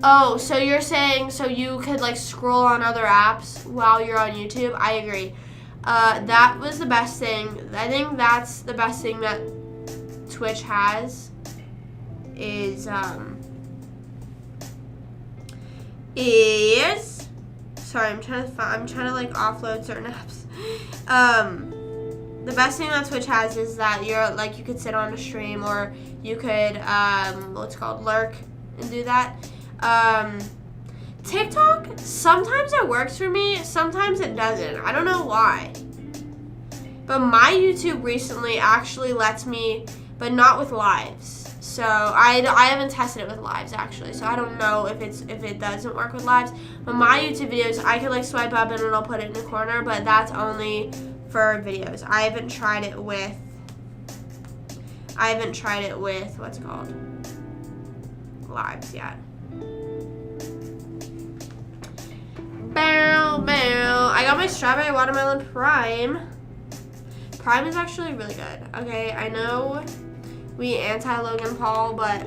Oh, so you're saying so you could like scroll on other apps while you're on YouTube? I agree. That was the best thing. I think that's the best thing that Twitch has is sorry, I'm trying to like offload certain apps. The best thing that Twitch has is that you're like you could sit on a stream, or you could what's it called, lurk and do that. TikTok, sometimes it works for me, sometimes it doesn't. I don't know why. But my YouTube recently actually lets me, but not with lives. So I haven't tested it with lives actually. So I don't know if it doesn't work with lives. But my YouTube videos, I can like swipe up and it'll put it in the corner, but that's only for videos. I haven't tried it with what's it called, lives yet. Bow, bow. I got my strawberry watermelon prime. Prime is actually really good. Okay, I know we anti-Logan Paul, but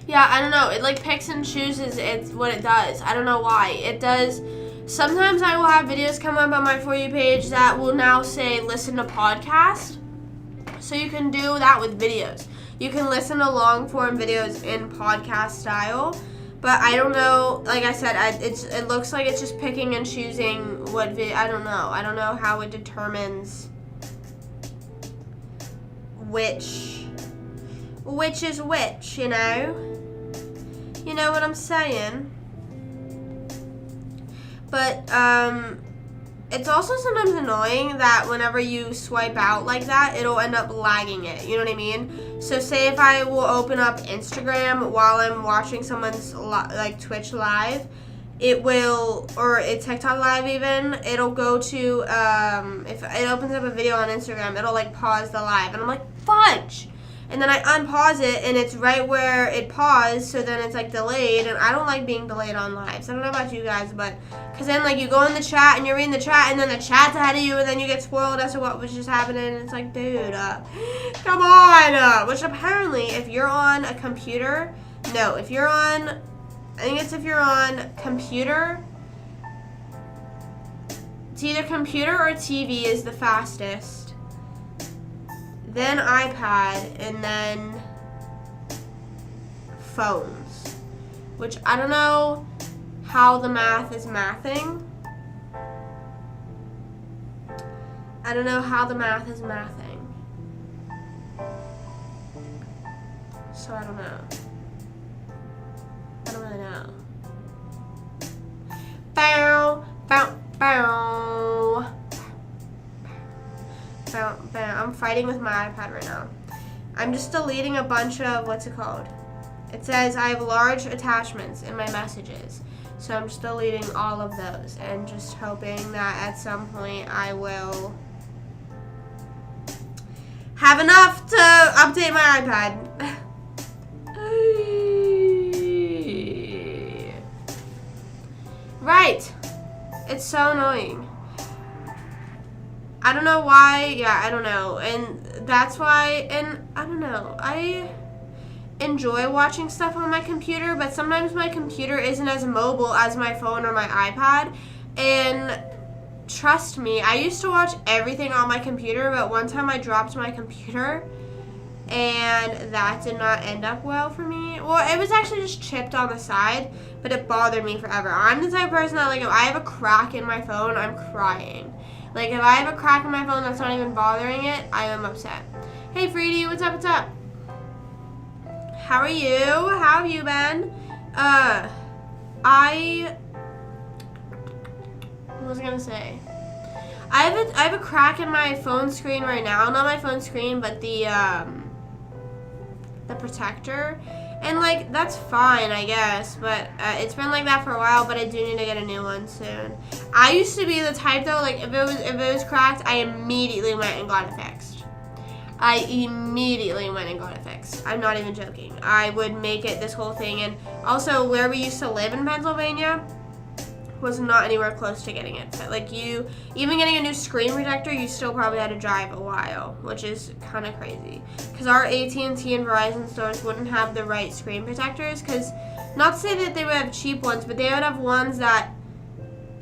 yeah, I don't know. It like picks and chooses it's what it does. I don't know why. It does. Sometimes I will have videos come up on my For You page that will now say listen to podcast. So you can do that with videos. You can listen to long form videos in podcast style. But I don't know, like I said, it looks like it's just picking and choosing what video. I don't know. I don't know how it determines which is which, you know? You know what I'm saying? But, it's also sometimes annoying that whenever you swipe out like that, it'll end up lagging it. You know what I mean? So say if I will open up Instagram while I'm watching someone's like Twitch live, it will, or a TikTok live even, it'll go to, if it opens up a video on Instagram, it'll like pause the live. And I'm like, fudge! And then I unpause it, and it's right where it paused, so then it's like delayed, and I don't like being delayed on lives. I don't know about you guys, but, because then like you go in the chat, and you're reading the chat, and then the chat's ahead of you, and then you get spoiled as to what was just happening, and it's like, dude, come on! Which apparently, if you're on a computer, no, if you're on, I think it's if you're on computer, it's either computer or TV is the fastest. Then iPad, and then phones, which I don't know how the math is mathing. I don't know how the math is mathing. So I don't know. I don't really know. Bow, bow, bow. I'm fighting with my iPad right now. I'm just deleting a bunch of, what's it called? It says I have large attachments in my messages. So I'm just deleting all of those and just hoping that at some point I will have enough to update my iPad. Right. It's so annoying. I don't know why, yeah, I don't know, and that's why, and I don't know, I enjoy watching stuff on my computer, but sometimes my computer isn't as mobile as my phone or my iPad, and trust me, I used to watch everything on my computer, but one time I dropped my computer, and that did not end up well for me. Well, it was actually just chipped on the side, but it bothered me forever. I'm the type of person that, like, if I have a crack in my phone, I'm crying. Like, if I have a crack in my phone that's not even bothering it, I am upset. Hey, Freedy, what's up, what's up? How are you? How have you been? What was I gonna say? I have a crack in my phone screen right now. Not my phone screen, but the protector. And, like, that's fine, I guess, but it's been like that for a while, but I do need to get a new one soon. I used to be the type, though, like, if it was cracked, I immediately went and got it fixed. I immediately went and got it fixed. I'm not even joking. I would make it this whole thing, and also where we used to live in Pennsylvania was not anywhere close to getting it. Like, even getting a new screen protector, you still probably had to drive a while, which is kind of crazy. Because our AT&T and Verizon stores wouldn't have the right screen protectors, because, not to say that they would have cheap ones, but they would have ones that,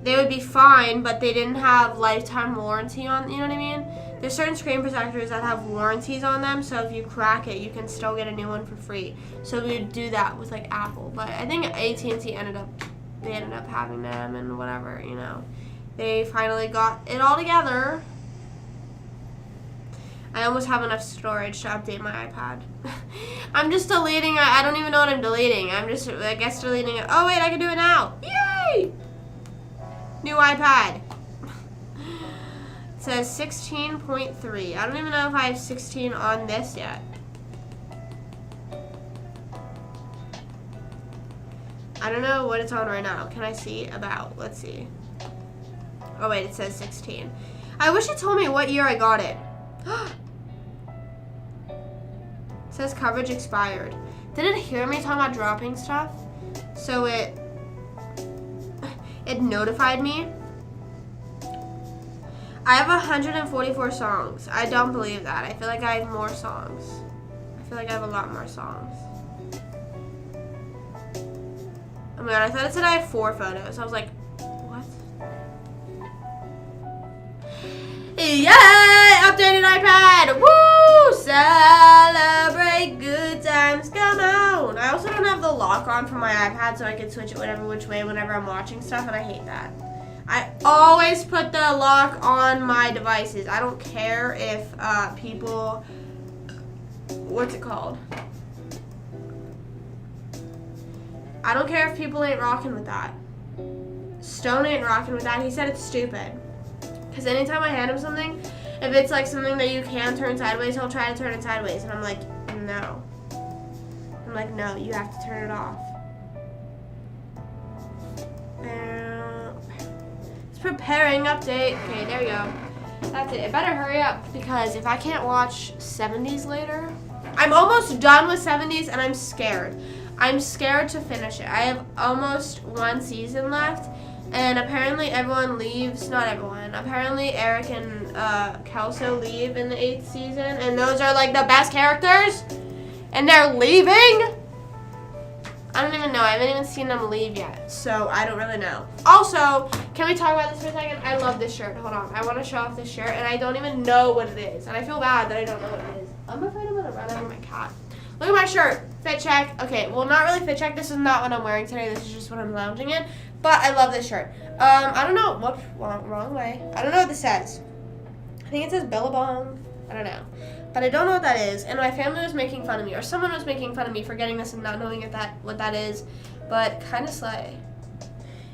they would be fine, but they didn't have lifetime warranty on, you know what I mean? There's certain screen protectors that have warranties on them, so if you crack it, you can still get a new one for free. So we would do that with, like, Apple, but I think AT&T ended up having them and whatever, you know. They finally got it all together. I almost have enough storage to update my iPad. I'm just deleting, I don't even know what I'm deleting. I'm just, I guess, deleting it. Oh, wait, I can do it now. Yay! New iPad. It says 16.3. I don't even know if I have 16 on this yet. I don't know what it's on right now. Can I see? About. Let's see. Oh, wait. It says 16. I wish it told me what year I got it. It says coverage expired. Did it hear me talking about dropping stuff? So it notified me. I have 144 songs. I don't believe that. I feel like I have more songs. I feel like I have a lot more songs. Oh my god, I thought it said I have 4 photos. I was like, what? Yay! Updated iPad! Woo! Celebrate good times. Come on! I also don't have the lock on from my iPad so I can switch it whatever which way whenever I'm watching stuff, and I hate that. I always put the lock on my devices. I don't care if people, what's it called? I don't care if people ain't rocking with that. Stone ain't rocking with that. He said it's stupid. Because anytime I hand him something, if it's like something that you can turn sideways, he'll try to turn it sideways. And I'm like, no. I'm like, no, you have to turn it off. It's preparing update. Okay, there you go. That's it. It better hurry up because if I can't watch 70s later, I'm almost done with 70s and I'm scared. I'm scared to finish it. I have almost one season left, and apparently everyone leaves. Not everyone. Apparently Eric and Kelso leave in the 8th season, and those are like the best characters, and they're leaving? I don't even know. I haven't even seen them leave yet, so I don't really know. Also, can we talk about this for a second? I love this shirt. Hold on. I want to show off this shirt, and I don't even know what it is, and I feel bad that I don't know what it is. I'm afraid I'm going to run over my cat. Look at my shirt. Fit check. Okay, well, not really fit check. This is not what I'm wearing today. This is just what I'm lounging in. But I love this shirt. I don't know. Whoops, wrong way. I don't know what this says. I think it says Billabong. I don't know. But I don't know what that is. And my family was making fun of me, or someone was making fun of me for getting this and not knowing what that is. But kind of slay.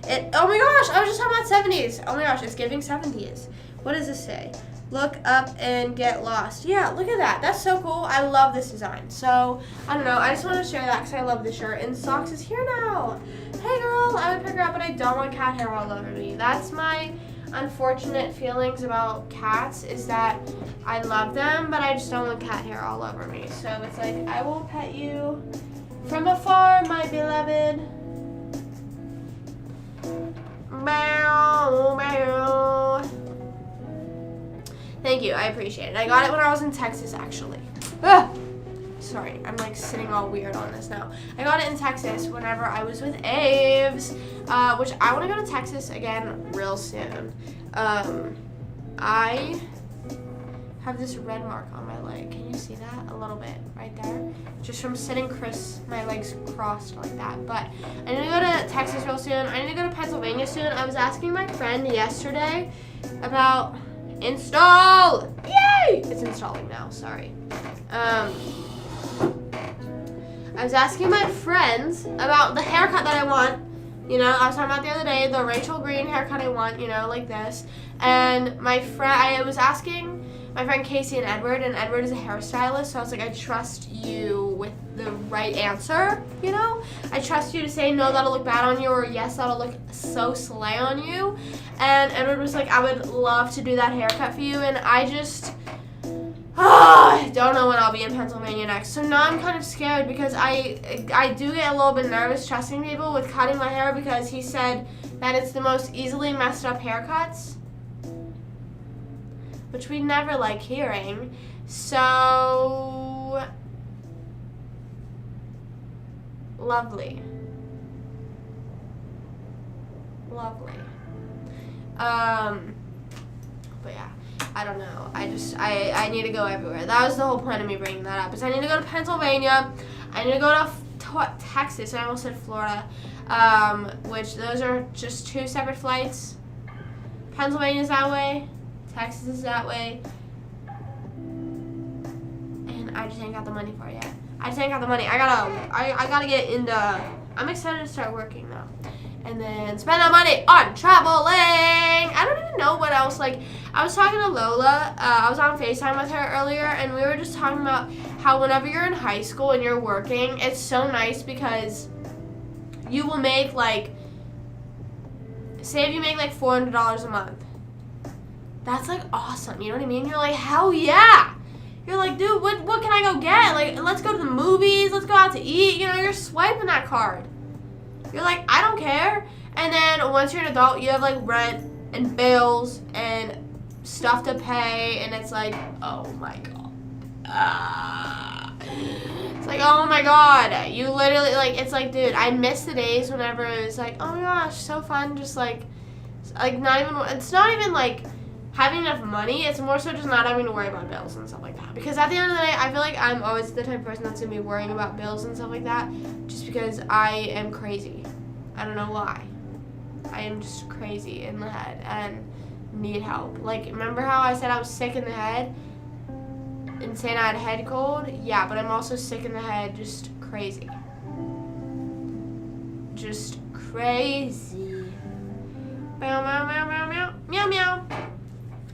Oh my gosh, I was just talking about 70s. Oh my gosh, it's giving 70s. What does this say? Look up and get lost. Yeah, look at that. That's so cool. I love this design. So, I don't know. I just want to share that because I love this shirt. And Socks is here now. Hey, girl. I would pick her up, but I don't want cat hair all over me. That's my unfortunate feelings about cats is that I love them, but I just don't want cat hair all over me. So, it's like, I will pet you from afar, my beloved. Meow, meow. Thank you, I appreciate it. I got it when I was in Texas, actually. Sorry, I'm like sitting all weird on this now. I got it in Texas whenever I was with Aves, which I want to go to Texas again real soon. I have this red mark on my leg. Can you see that? A little bit, right there. Just from sitting my legs crossed like that. But I need to go to Texas real soon. I need to go to Pennsylvania soon. I was asking my friend yesterday about install! Yay! It's installing now, sorry. I was asking my friends about the haircut that I want. You know, I was talking about the other day, the Rachel Green haircut I want, you know, like this. And I was asking my friend Casey and Edward is a hairstylist, so I was like, I trust you with the right answer, you know? I trust you to say, no, that'll look bad on you, or yes, that'll look so slay on you. And Edward was like, I would love to do that haircut for you, and I just, I don't know when I'll be in Pennsylvania next. So now I'm kind of scared because I do get a little bit nervous trusting people with cutting my hair because he said that it's the most easily messed up haircuts, which we never like hearing. So, lovely. But yeah, I don't know. I need to go everywhere. That was the whole point of me bringing that up. Is I need to go to Pennsylvania. I need to go to Texas. I almost said Florida. Which those are just 2 separate flights. Pennsylvania's that way. Texas is that way. And I just ain't got the money for it yet. I just ain't got the money. I gotta get into, I'm excited to start working though. And then spend that money on traveling. I don't even know what else. Like, I was talking to Lola. I was on FaceTime with her earlier, and we were just talking about how whenever you're in high school and you're working, it's so nice because you will make like, say if you make like $400 a month. That's like awesome. You know what I mean? You're like, hell yeah. You're like, dude, what can I go get? Like, let's go to the movies. Let's go out to eat. You know, you're swiping that card. You're like, I don't care. And then once you're an adult, you have like rent and bills and stuff to pay. And it's like, oh my God. It's like, oh my God. You literally, like, it's like, dude, I miss the days whenever it was like, oh my gosh, so fun. Just like not even, it's not even like having enough money. It's more so just not having to worry about bills and stuff like that. Because at the end of the day, I feel like I'm always the type of person that's going to be worrying about bills and stuff like that. Just because I am crazy. I don't know why. I am just crazy in the head and need help. Like, remember how I said I was sick in the head? And saying I had a head cold? Yeah, but I'm also sick in the head, just crazy. Just crazy. Meow, meow, meow, meow, meow, meow, meow.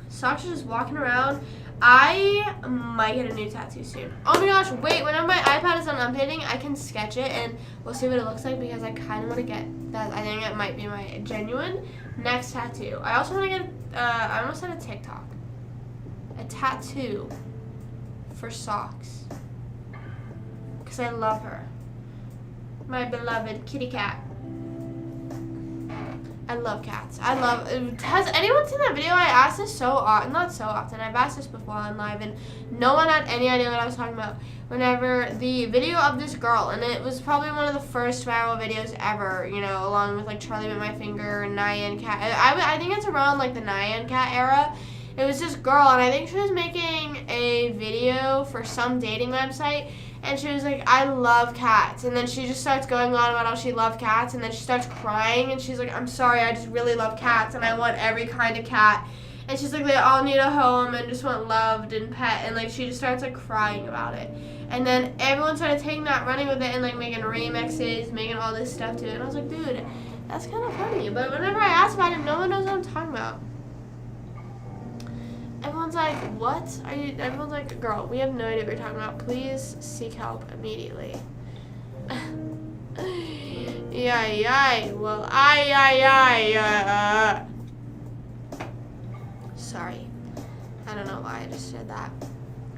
Socks are just walking around. I might get a new tattoo soon. Oh my gosh, wait, whenever my iPad is done updating, I can sketch it and we'll see what it looks like because I kind of want to get that. I think it might be my genuine next tattoo. I also want to get, I almost said a TikTok. A tattoo for socks. Because I love her. My beloved kitty cat. I love cats. Has anyone seen that video? I asked this so often, not so often, I've asked this before on live and no one had any idea what I was talking about. Whenever the video of this girl, and it was probably one of the first viral videos ever, you know, along with like Charlie Bit My Finger and Nyan Cat. I think it's around like the Nyan Cat era. It was this girl and I think she was making a video for some dating website. And she was like, I love cats. And then she just starts going on about how she loves cats. And then she starts crying. And she's like, I'm sorry, I just really love cats. And I want every kind of cat. And she's like, they all need a home and just want loved and pet. And like, she just starts like crying about it. And then everyone started taking that, running with it, and like making remixes, making all this stuff to it. And I was like, dude, that's kind of funny. But whenever I ask about it, no one knows what I'm talking about. Everyone's like, what are you? Everyone's like, girl, we have no idea what you're talking about. Please seek help immediately. Yay. Well, sorry. I don't know why I just said that.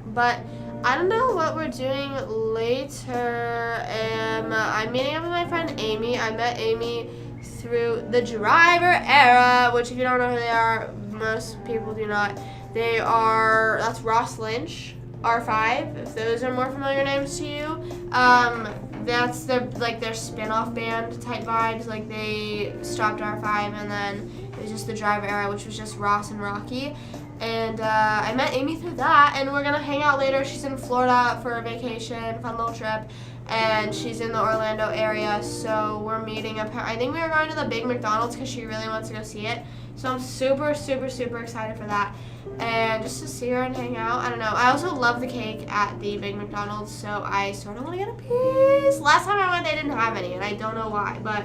But I don't know what we're doing later. I'm meeting up with my friend Amy. I met Amy through the Driver Era, which if you don't know who they are, most people do not. They are, that's Ross Lynch, R5, if those are more familiar names to you. That's their spin-off band type vibes. Like they stopped R5 and then it was just the Driver Era, which was just Ross and Rocky. And I met Amy through that, and we're gonna hang out later. She's in Florida for a vacation, fun little trip. And she's in the Orlando area, so we're meeting up. I think we are going to the big McDonald's because she really wants to go see it. So I'm super, super, super excited for that. And just to see her and hang out, I don't know. I also love the cake at the big McDonald's, so I sort of want to get a piece. Last time I went, they didn't have any, and I don't know why, but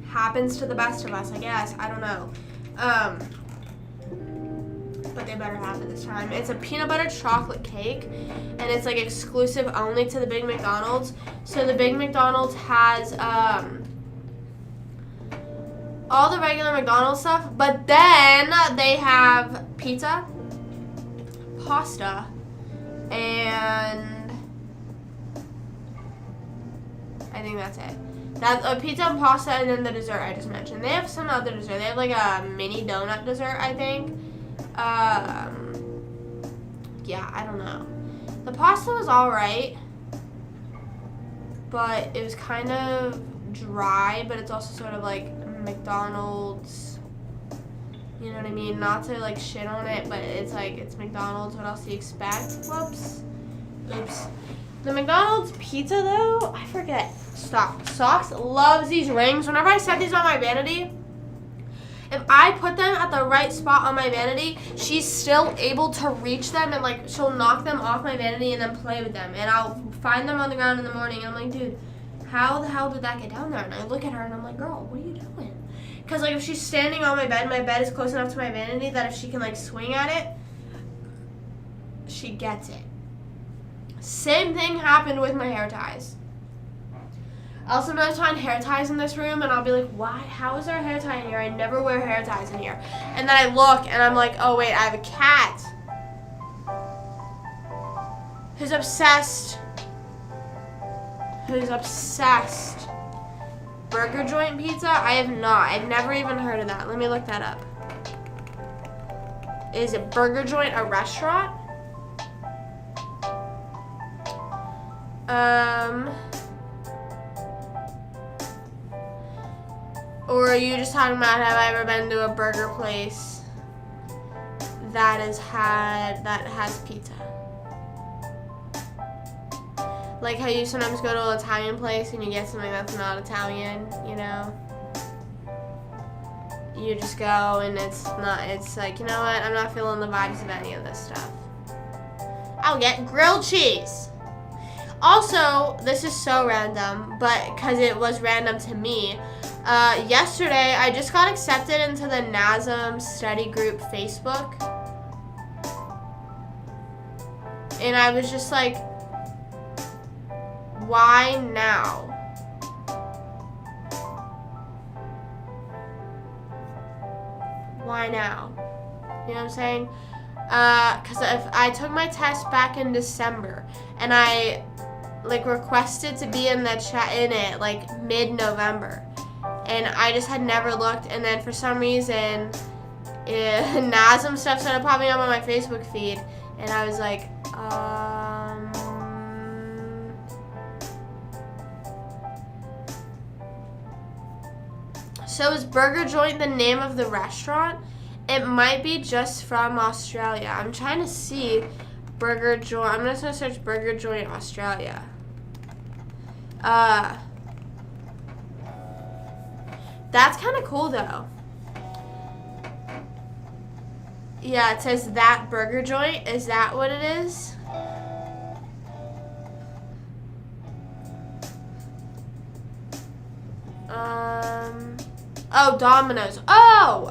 happens to the best of us, I guess. I don't know. But they better have it this time. It's a peanut butter chocolate cake, and it's like exclusive only to the big McDonald's. So the big McDonald's has all the regular McDonald's stuff, but then they have pizza, pasta, and I think that's it. That's a pizza and pasta, and then the dessert I just mentioned. They have some other dessert. They have like a mini donut dessert, I think. Yeah, I don't know. The pasta was alright, but it was kind of dry, but it's also sort of like McDonald's, you know what I mean? Not to like shit on it, but it's like, it's McDonald's, what else do you expect? Whoops. Oops. The McDonald's pizza though, I forget. Stop. Socks loves these rings. Whenever I set these on my vanity, if I put them at the right spot on my vanity, she's still able to reach them and like she'll knock them off my vanity and then play with them. And I'll find them on the ground in the morning and I'm like, dude, how the hell did that get down there? And I look at her and I'm like, girl, what are you doing? Because like if she's standing on my bed is close enough to my vanity that if she can like swing at it, she gets it. Same thing happened with my hair ties. I'll sometimes find hair ties in this room and I'll be like, why? How is there a hair tie in here? I never wear hair ties in here. And then I look and I'm like, oh wait, I have a cat who's obsessed. Burger joint pizza? I have not. I've never even heard of that. Let me look that up. Is it Burger Joint a restaurant? Or are you just talking about, have I ever been to a burger place that has pizza? Like how you sometimes go to an Italian place and you get something that's not Italian, you know? You just go and it's like, you know what, I'm not feeling the vibes of any of this stuff. I'll get grilled cheese. Also, this is so random, but because it was random to me, yesterday I just got accepted into the NASM study group Facebook. And I was just like, why now? Why now? You know what I'm saying? Because if I took my test back in December and I like requested to be in the chat in it like mid-November, and I just had never looked, and then for some reason NASM stuff started popping up on my Facebook feed, and I was like, So is Burger Joint the name of the restaurant? It might be just from Australia. I'm trying to see Burger Joint. I'm just going to search Burger Joint Australia. That's kind of cool though. Yeah, it says that Burger Joint. Is that what it is? Oh, Domino's. Oh.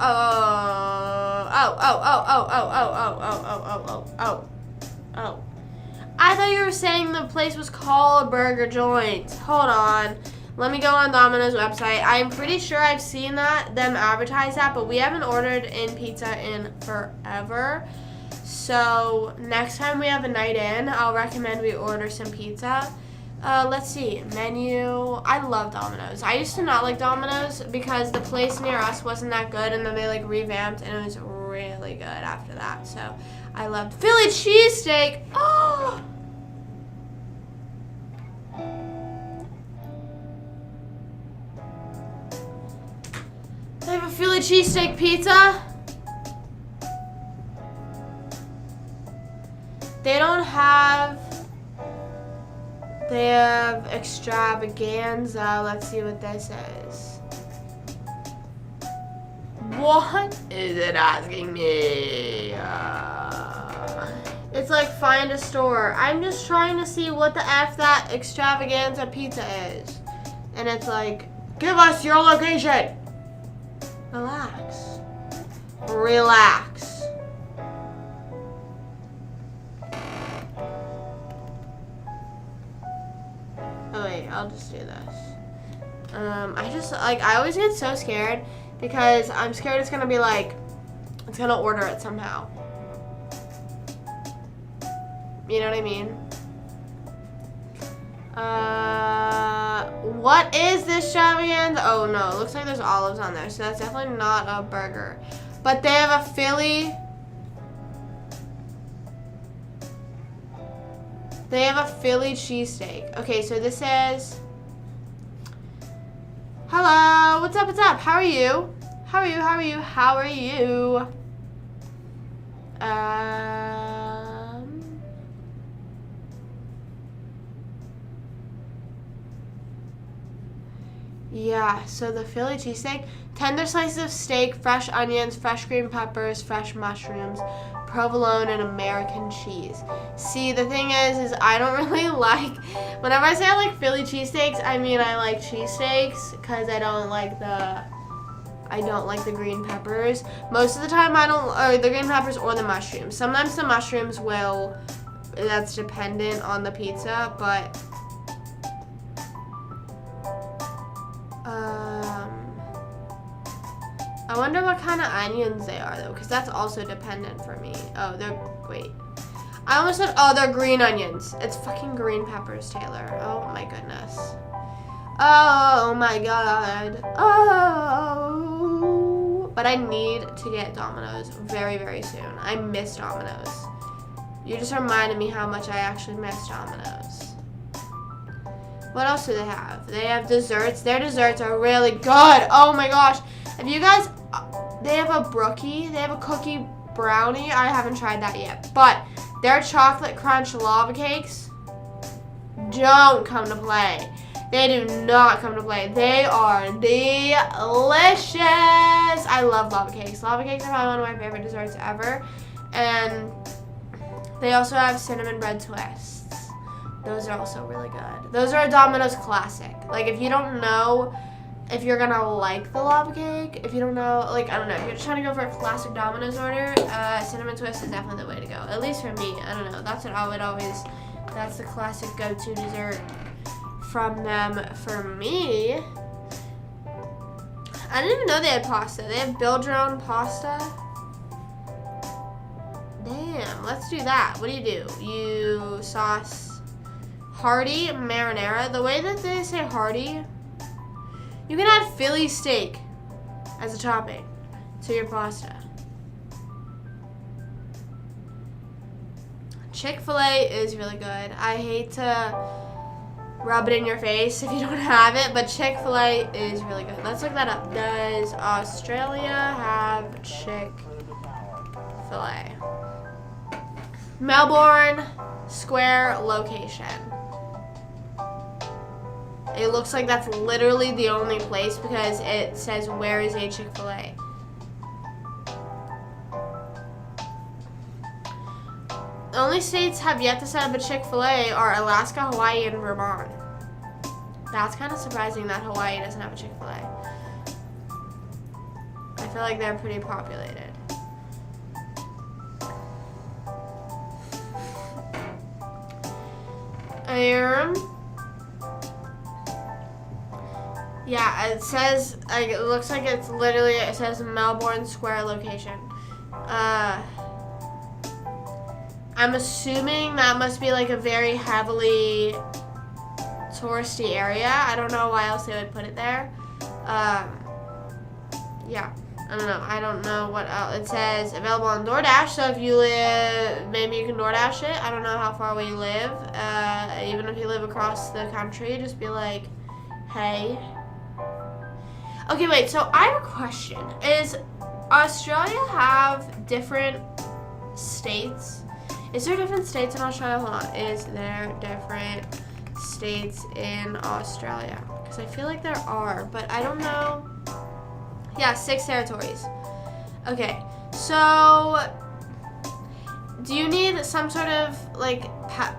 I thought you were saying the place was called Burger Joint. Hold on. Let me go on Domino's website. I'm pretty sure I've seen them advertise that, but we haven't ordered in pizza in forever. So next time we have a night in, I'll recommend we order some pizza. Let's see, menu. I love Domino's. I used to not like Domino's because the place near us wasn't that good, and then they like revamped and it was really good after that. So I loved Philly cheesesteak. Oh! They have a Philly cheesesteak pizza. They don't have. They have extravaganza. Let's see what this is. What is it asking me? It's like find a store. I'm just trying to see what the F that extravaganza pizza is. And it's like, give us your location. Relax. Relax. Oh wait, I'll just do this. I always get so scared because I'm scared it's gonna be like, it's gonna order it somehow. You know what I mean? What is this extravaganza? Oh no, it looks like there's olives on there, so that's definitely not a burger. But they have a Philly. They have a Philly cheesesteak. Okay, so this says, hello, what's up, how are you? How are you? Yeah, so the Philly cheesesteak, tender slices of steak, fresh onions, fresh green peppers, fresh mushrooms, provolone, and American cheese. See, the thing is I don't really like, whenever I say I like Philly cheesesteaks, I mean I like cheesesteaks because I don't like the green peppers. Most of the time or the green peppers or the mushrooms. Sometimes the mushrooms that's dependent on the pizza, but I wonder what kind of onions they are though, because that's also dependent for me. Oh, wait. I almost said, they're green onions. It's fucking green peppers, Taylor. Oh my goodness. Oh my god. Oh. But I need to get Domino's very, very soon. I miss Domino's. You just reminded me how much I actually miss Domino's. What else do they have? They have desserts. Their desserts are really good. Oh my gosh. If you guys, they have a brookie. They have a cookie brownie. I haven't tried that yet. But their chocolate crunch lava cakes don't come to play. They do not come to play. They are delicious. I love lava cakes. Lava cakes are probably one of my favorite desserts ever. And they also have cinnamon bread twists. Those are also really good. Those are a Domino's classic. Like, if you don't know if you're gonna like the lava cake, if you don't know, like, I don't know, if you're just trying to go for a classic Domino's order, cinnamon twist is definitely the way to go. At least for me. I don't know. That's what I would always, that's the classic go-to dessert from them for me. I didn't even know they had pasta. They have build your own pasta. Damn, let's do that. What do? You sauce hearty marinara. The way that they say hearty, you can add Philly steak as a topping to your pasta. Chick-fil-A is really good. I hate to rub it in your face if you don't have it, but Chick-fil-A is really good. Let's look that up. Does Australia have Chick-fil-A? Melbourne Square location. It looks like that's literally the only place because it says where is a Chick-fil-A. The only states have yet to set up a Chick-fil-A are Alaska, Hawaii, and Vermont. That's kind of surprising that Hawaii doesn't have a Chick-fil-A. I feel like they're pretty populated. Yeah, it says, like, it looks like it's literally, it says Melbourne Square location. I'm assuming that must be like a very heavily touristy area. I don't know why else they would put it there. Yeah, I don't know. I don't know what else. It says available on DoorDash, so if you live, maybe you can DoorDash it. I don't know how far away you live. Even if you live across the country, just be like, hey. Okay, wait, so I have a question. Is Australia have different states? Is there different states in Australia? Hold on. Is there different states in Australia? Because I feel like there are, but I don't know. Yeah, 6 territories. Okay, so do you need some sort of, like,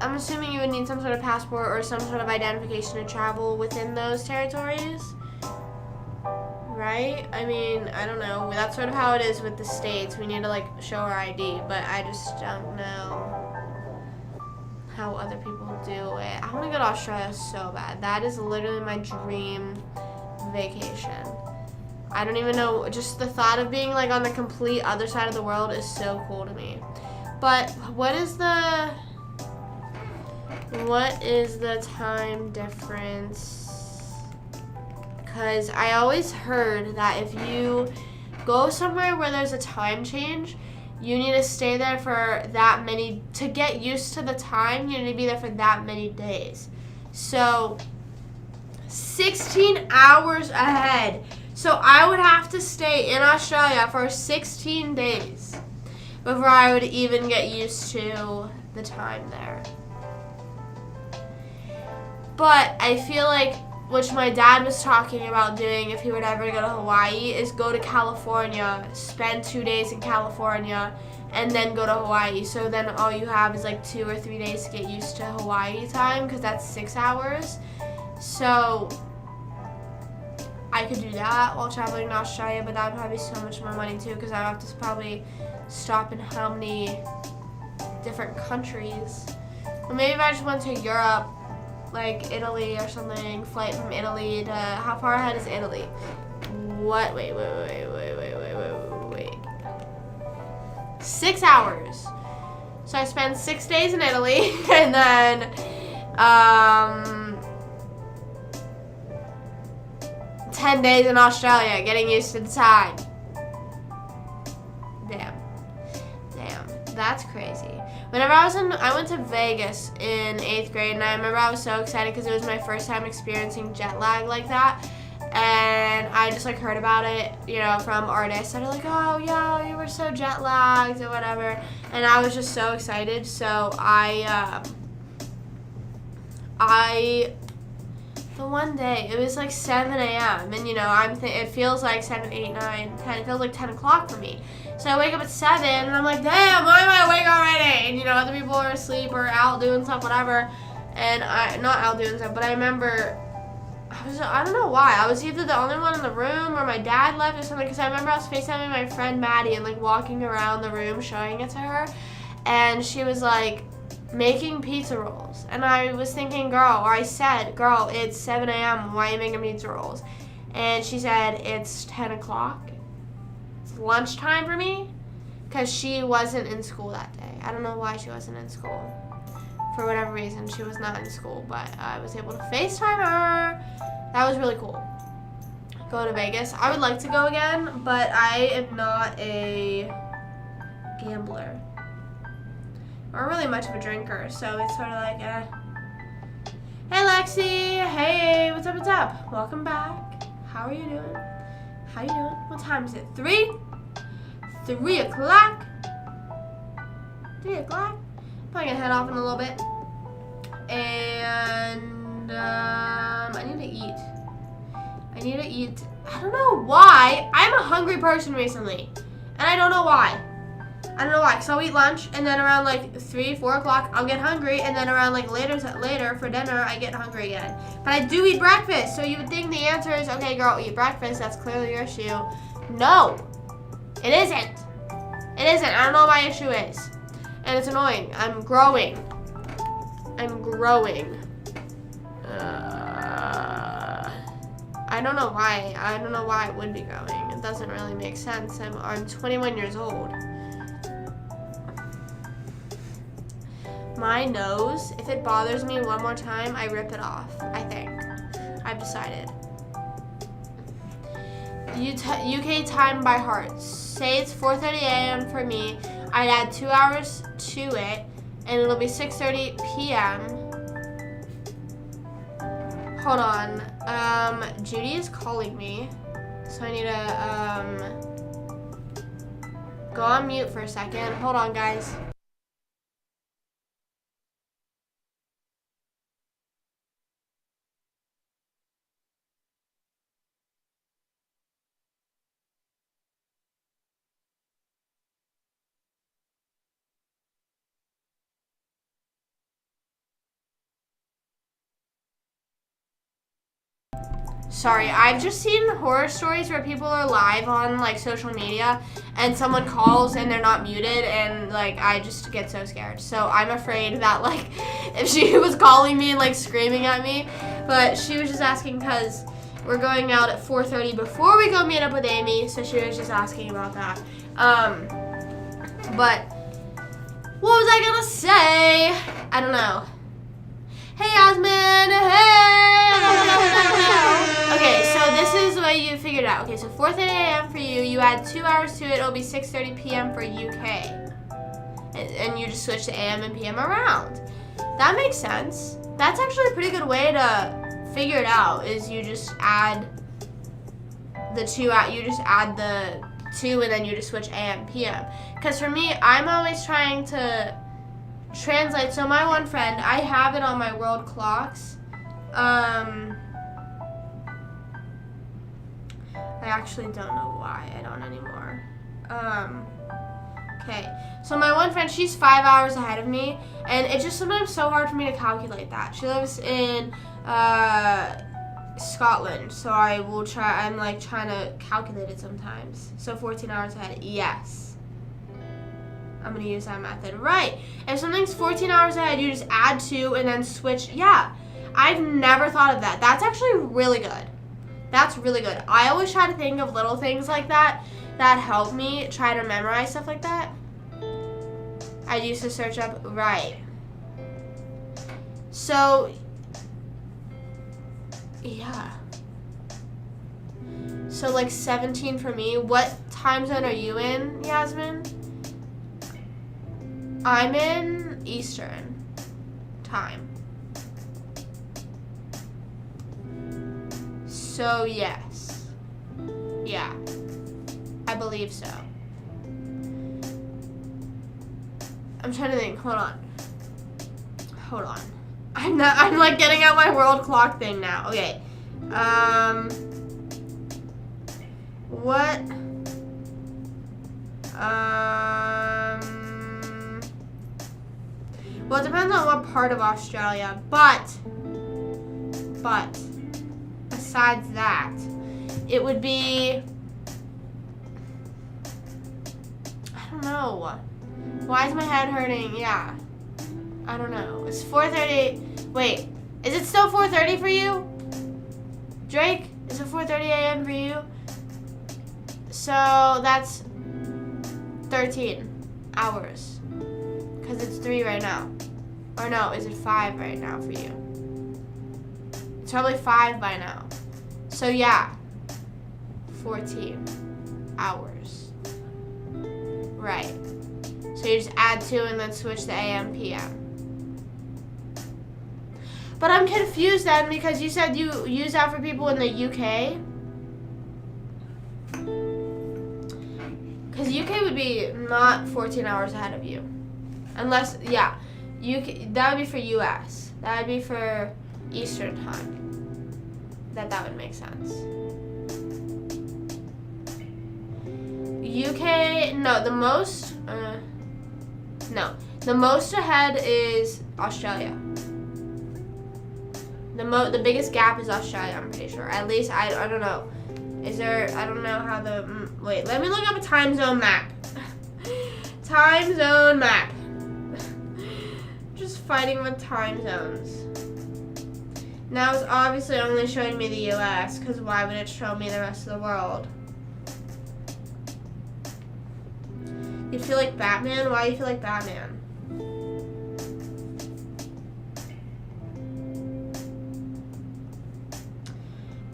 I'm assuming you would need some sort of passport or some sort of identification to travel within those territories? Right? I mean, I don't know. That's sort of how it is with the states. We need to, like, show our ID, but I just don't know how other people do it. I want to go to Australia so bad. That is literally my dream vacation. I don't even know. Just the thought of being, like, on the complete other side of the world is so cool to me. But what is the time difference? Because I always heard that if you go somewhere where there's a time change, you need to stay there for that many, to get used to the time, you need to be there for that many days. So 16 hours ahead. So I would have to stay in Australia for 16 days before I would even get used to the time there. But I feel like, which my dad was talking about doing if he would ever go to Hawaii, is go to California, spend 2 days in California, and then go to Hawaii. So then all you have is like 2 or 3 days to get used to Hawaii time, because that's 6 hours. So I could do that while traveling to Australia, but that would probably be so much more money too, because I would have to probably stop in how many different countries. Or maybe if I just went to Europe, like Italy or something, flight from Italy to, how far ahead is Italy? What? Wait. 6 hours. So I spend 6 days in Italy and then 10 days in Australia, getting used to the time. Damn. That's crazy. Whenever I went to Vegas in 8th grade, and I remember I was so excited because it was my first time experiencing jet lag like that. And I just like heard about it, you know, from artists that are like, oh yeah, you were so jet lagged or whatever. And I was just so excited. So the one day, it was like 7 a.m. And, you know, it feels like 7, 8, 9, 10. It feels like 10 o'clock for me. So I wake up at 7, and I'm like, damn, why am I awake already? And, you know, other people are asleep or out doing stuff, whatever. And not out doing stuff, but I remember, I don't know why. I was either the only one in the room or my dad left or something. Because I remember I was FaceTiming my friend Maddie and, like, walking around the room showing it to her. And she was like, making pizza rolls. And I was thinking, I said, girl, it's 7 a.m. Why are you making pizza rolls? And she said, it's 10 o'clock. It's lunchtime for me. Because she wasn't in school that day. I don't know why she wasn't in school. For whatever reason, she was not in school. But I was able to FaceTime her. That was really cool. Going to Vegas. I would like to go again, but I am not a gambler. Or really much of a drinker, so it's sort of like, Hey, Lexi. Hey, what's up? Welcome back. How are you doing? What time is it? 3? 3 o'clock? 3 o'clock? Probably gonna head off in a little bit. And, I need to eat. I don't know why. I'm a hungry person recently. And I don't know why. Because I'll eat lunch, and then around like 3, 4 o'clock, I'll get hungry, and then around like later for dinner, I get hungry again. But I do eat breakfast, so you would think the answer is, okay, girl, eat breakfast. That's clearly your issue. No, it isn't. I don't know what my issue is, and it's annoying. I'm growing. I don't know why. I don't know why I would be growing. It doesn't really make sense. I'm 21 years old. My nose, if it bothers me one more time, I rip it off, I think. I've decided. UK time by heart. Say it's 4:30 a.m. for me. I'd add 2 hours to it, and it'll be 6:30 p.m. Hold on. Judy is calling me, so I need to go on mute for a second. Hold on, guys. Sorry, I've just seen horror stories where people are live on like social media and someone calls and they're not muted, and like I just get so scared. So I'm afraid that like if she was calling me and like screaming at me, but she was just asking because we're going out at 4:30 before we go meet up with Amy, so she was just asking about that. But what was I gonna say? I don't know. Hey, Osman. Hey. Okay, so this is what you figured out. Okay, so 4:30 a.m. for you. You add 2 hours to it. It'll be 6:30 p.m. for UK. And you just switch the AM and PM around. That makes sense. That's actually a pretty good way to figure it out. Is you just add the 2. You just add the 2, and then you just switch AM PM. Because for me, I'm always trying to translate. So my one friend, I have it on my world clocks. I actually don't know why I don't anymore. Okay, so my one friend, she's 5 hours ahead of me, and it's just sometimes so hard for me to calculate that. She lives in Scotland, so I'm like trying to calculate it sometimes. So 14 hours ahead, yes. I'm gonna use that method. Right, if something's 14 hours ahead, you just add 2 and then switch. Yeah, I've never thought of that. That's actually really good. That's really good. I always try to think of little things like that help me try to memorize stuff like that. I used to search up, right. So, yeah. So like 17 for me. What time zone are you in, Yasmin? I'm in Eastern time. So yes. Yeah. I believe so. I'm trying to think. Hold on. I'm like getting out my world clock thing now. Okay. What? Well, it depends on what part of Australia, but besides that, it would be, I don't know. Why is my head hurting? Yeah. I don't know. It's 4:30. Wait, is it still 4:30 for you? Drake, is it 4:30 a.m. for you? So that's 13 hours. Because it's 3 right now. Or no, is it 5 right now for you? It's probably 5 by now. So yeah, 14 hours. Right. So you just add 2 and then switch the AM, PM. But I'm confused then because you said you use that for people in the UK. Because UK would be not 14 hours ahead of you. Unless, yeah, that would be for US. That would be for Eastern time. That would make sense. UK, no, the most ahead is Australia. The biggest gap is Australia, I'm pretty sure. At least, I don't know. Is there, I don't know how the, wait, let me look up a time zone map. Time zone map. Just fighting with time zones. Now it's obviously only showing me the US, because why would it show me the rest of the world? You feel like Batman? Why do you feel like Batman?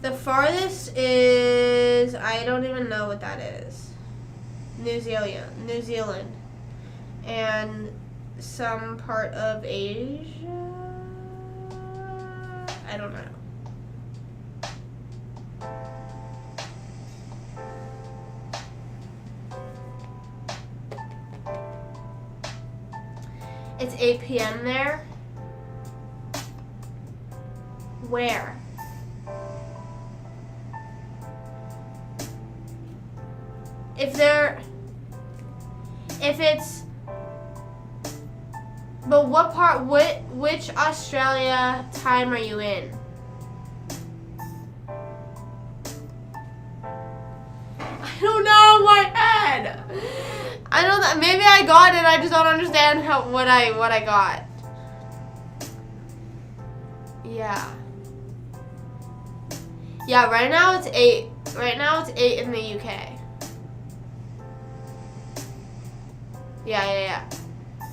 The farthest is, I don't even know what that is. New Zealand. And some part of Asia? I don't know. It's 8 p.m. there. Where? But what part, which Australia time are you in? I don't know my head. I know that maybe I got it, I just don't understand what I got. Yeah. Yeah, right now it's 8. Right now it's 8 in the UK. Yeah.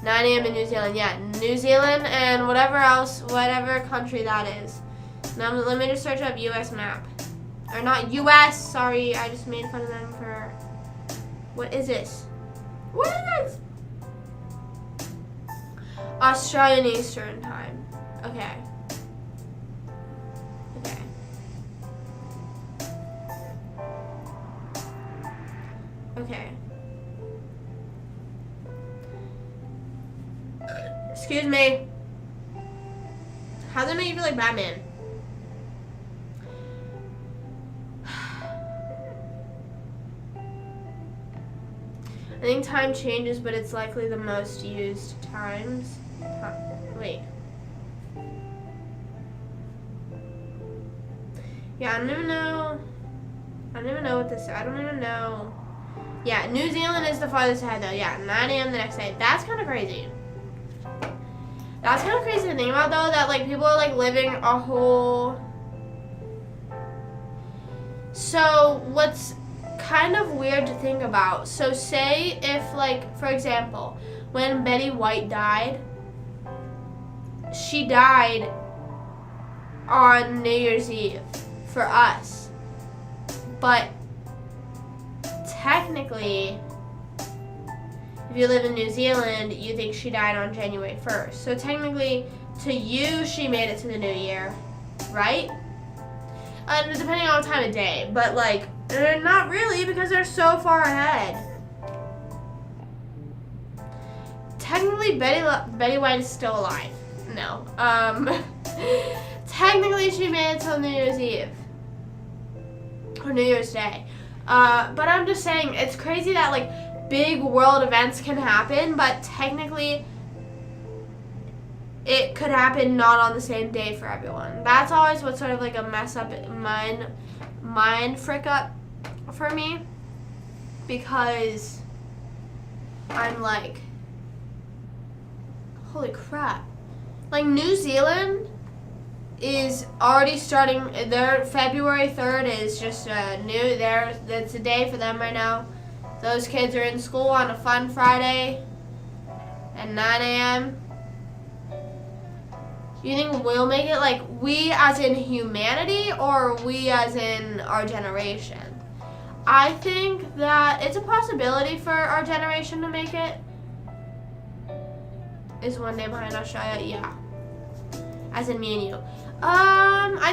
9 a.m. in New Zealand. Yeah, New Zealand and whatever country that is. Now let me just search up US map. Or not US, sorry, I just made fun of them for, what is this? What is this? Australian Eastern time. Okay. Excuse me. How does it make you feel like Batman? I think time changes, but it's likely the most used times. Wait. Yeah, I don't even know what this is. I don't even know. Yeah, New Zealand is the farthest ahead though. Yeah, 9 a.m. the next day. That's kind of crazy. That's kind of crazy to think about though, that like people are like living a whole... So what's kind of weird to think about, so say if like, for example, when Betty White died, she died on New Year's Eve for us. But technically, if you live in New Zealand, you think she died on January 1st. So technically, to you, she made it to the new year, right? Depending on the time of day. But, like, not really, because they're so far ahead. Technically, Betty White is still alive. No. Technically, she made it till New Year's Eve. Or New Year's Day. But I'm just saying, it's crazy that, like, big world events can happen, but technically, it could happen not on the same day for everyone. That's always what's sort of like a mess up, mind frick up for me. Because I'm like, holy crap. Like, New Zealand is already starting, their February 3rd is just it's a day for them right now. Those kids are in school on a fun Friday at 9 a.m. You think we'll make it, like, we as in humanity or we as in our generation? I think that it's a possibility for our generation to make it. Is one day behind Australia? Yeah. As in me and you. I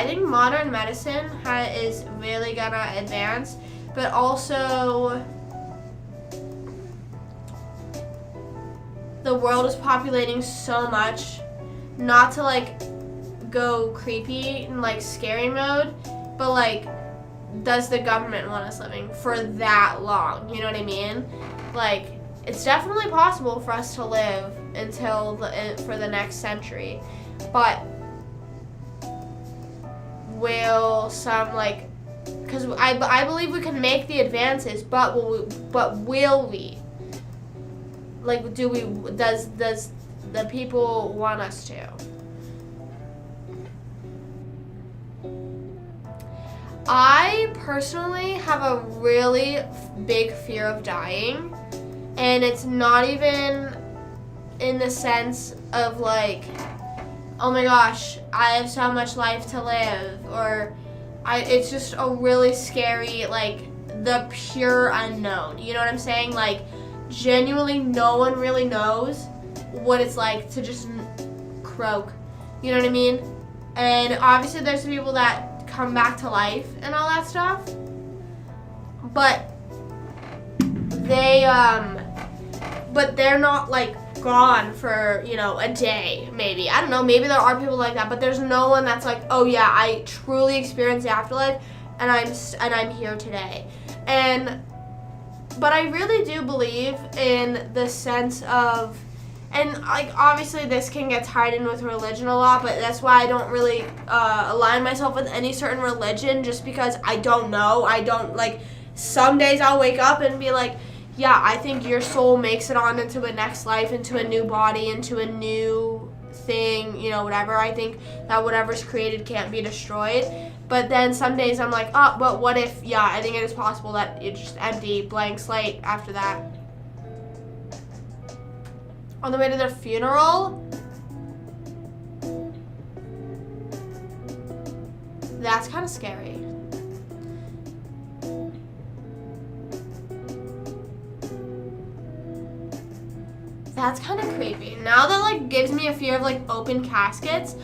think modern medicine is really gonna advance, but also the world is populating so much, not to like go creepy and like scary mode, but like, does the government want us living for that long? You know what I mean? Like, it's definitely possible for us to live until for the next century, but will some, like, because I believe we can make the advances, but will we? Like, does the people want us to? I personally have a really big fear of dying, and it's not even in the sense of like, oh my gosh, I have so much life to live, or it's just a really scary, like, the pure unknown. You know what I'm saying? Like, genuinely no one really knows what it's like to just croak. You know what I mean? And obviously there's people that come back to life and all that stuff, but they're not like gone for, you know, a day, maybe. I don't know, maybe there are people like that, but there's no one that's like, oh yeah, I truly experienced the afterlife and I'm here today. But I really do believe in the sense of, and like obviously this can get tied in with religion a lot, but that's why I don't really align myself with any certain religion, just because I don't know. I don't, like, some days I'll wake up and be like, yeah, I think your soul makes it on into a next life, into a new body, into a new thing, you know, whatever. I think that whatever's created can't be destroyed. But then some days I'm like, oh, but what if, yeah, I think it is possible that it's just empty, blank slate after that. On the way to their funeral, that's kind of scary. That's kind of creepy. Now that, like, gives me a fear of, like, open caskets,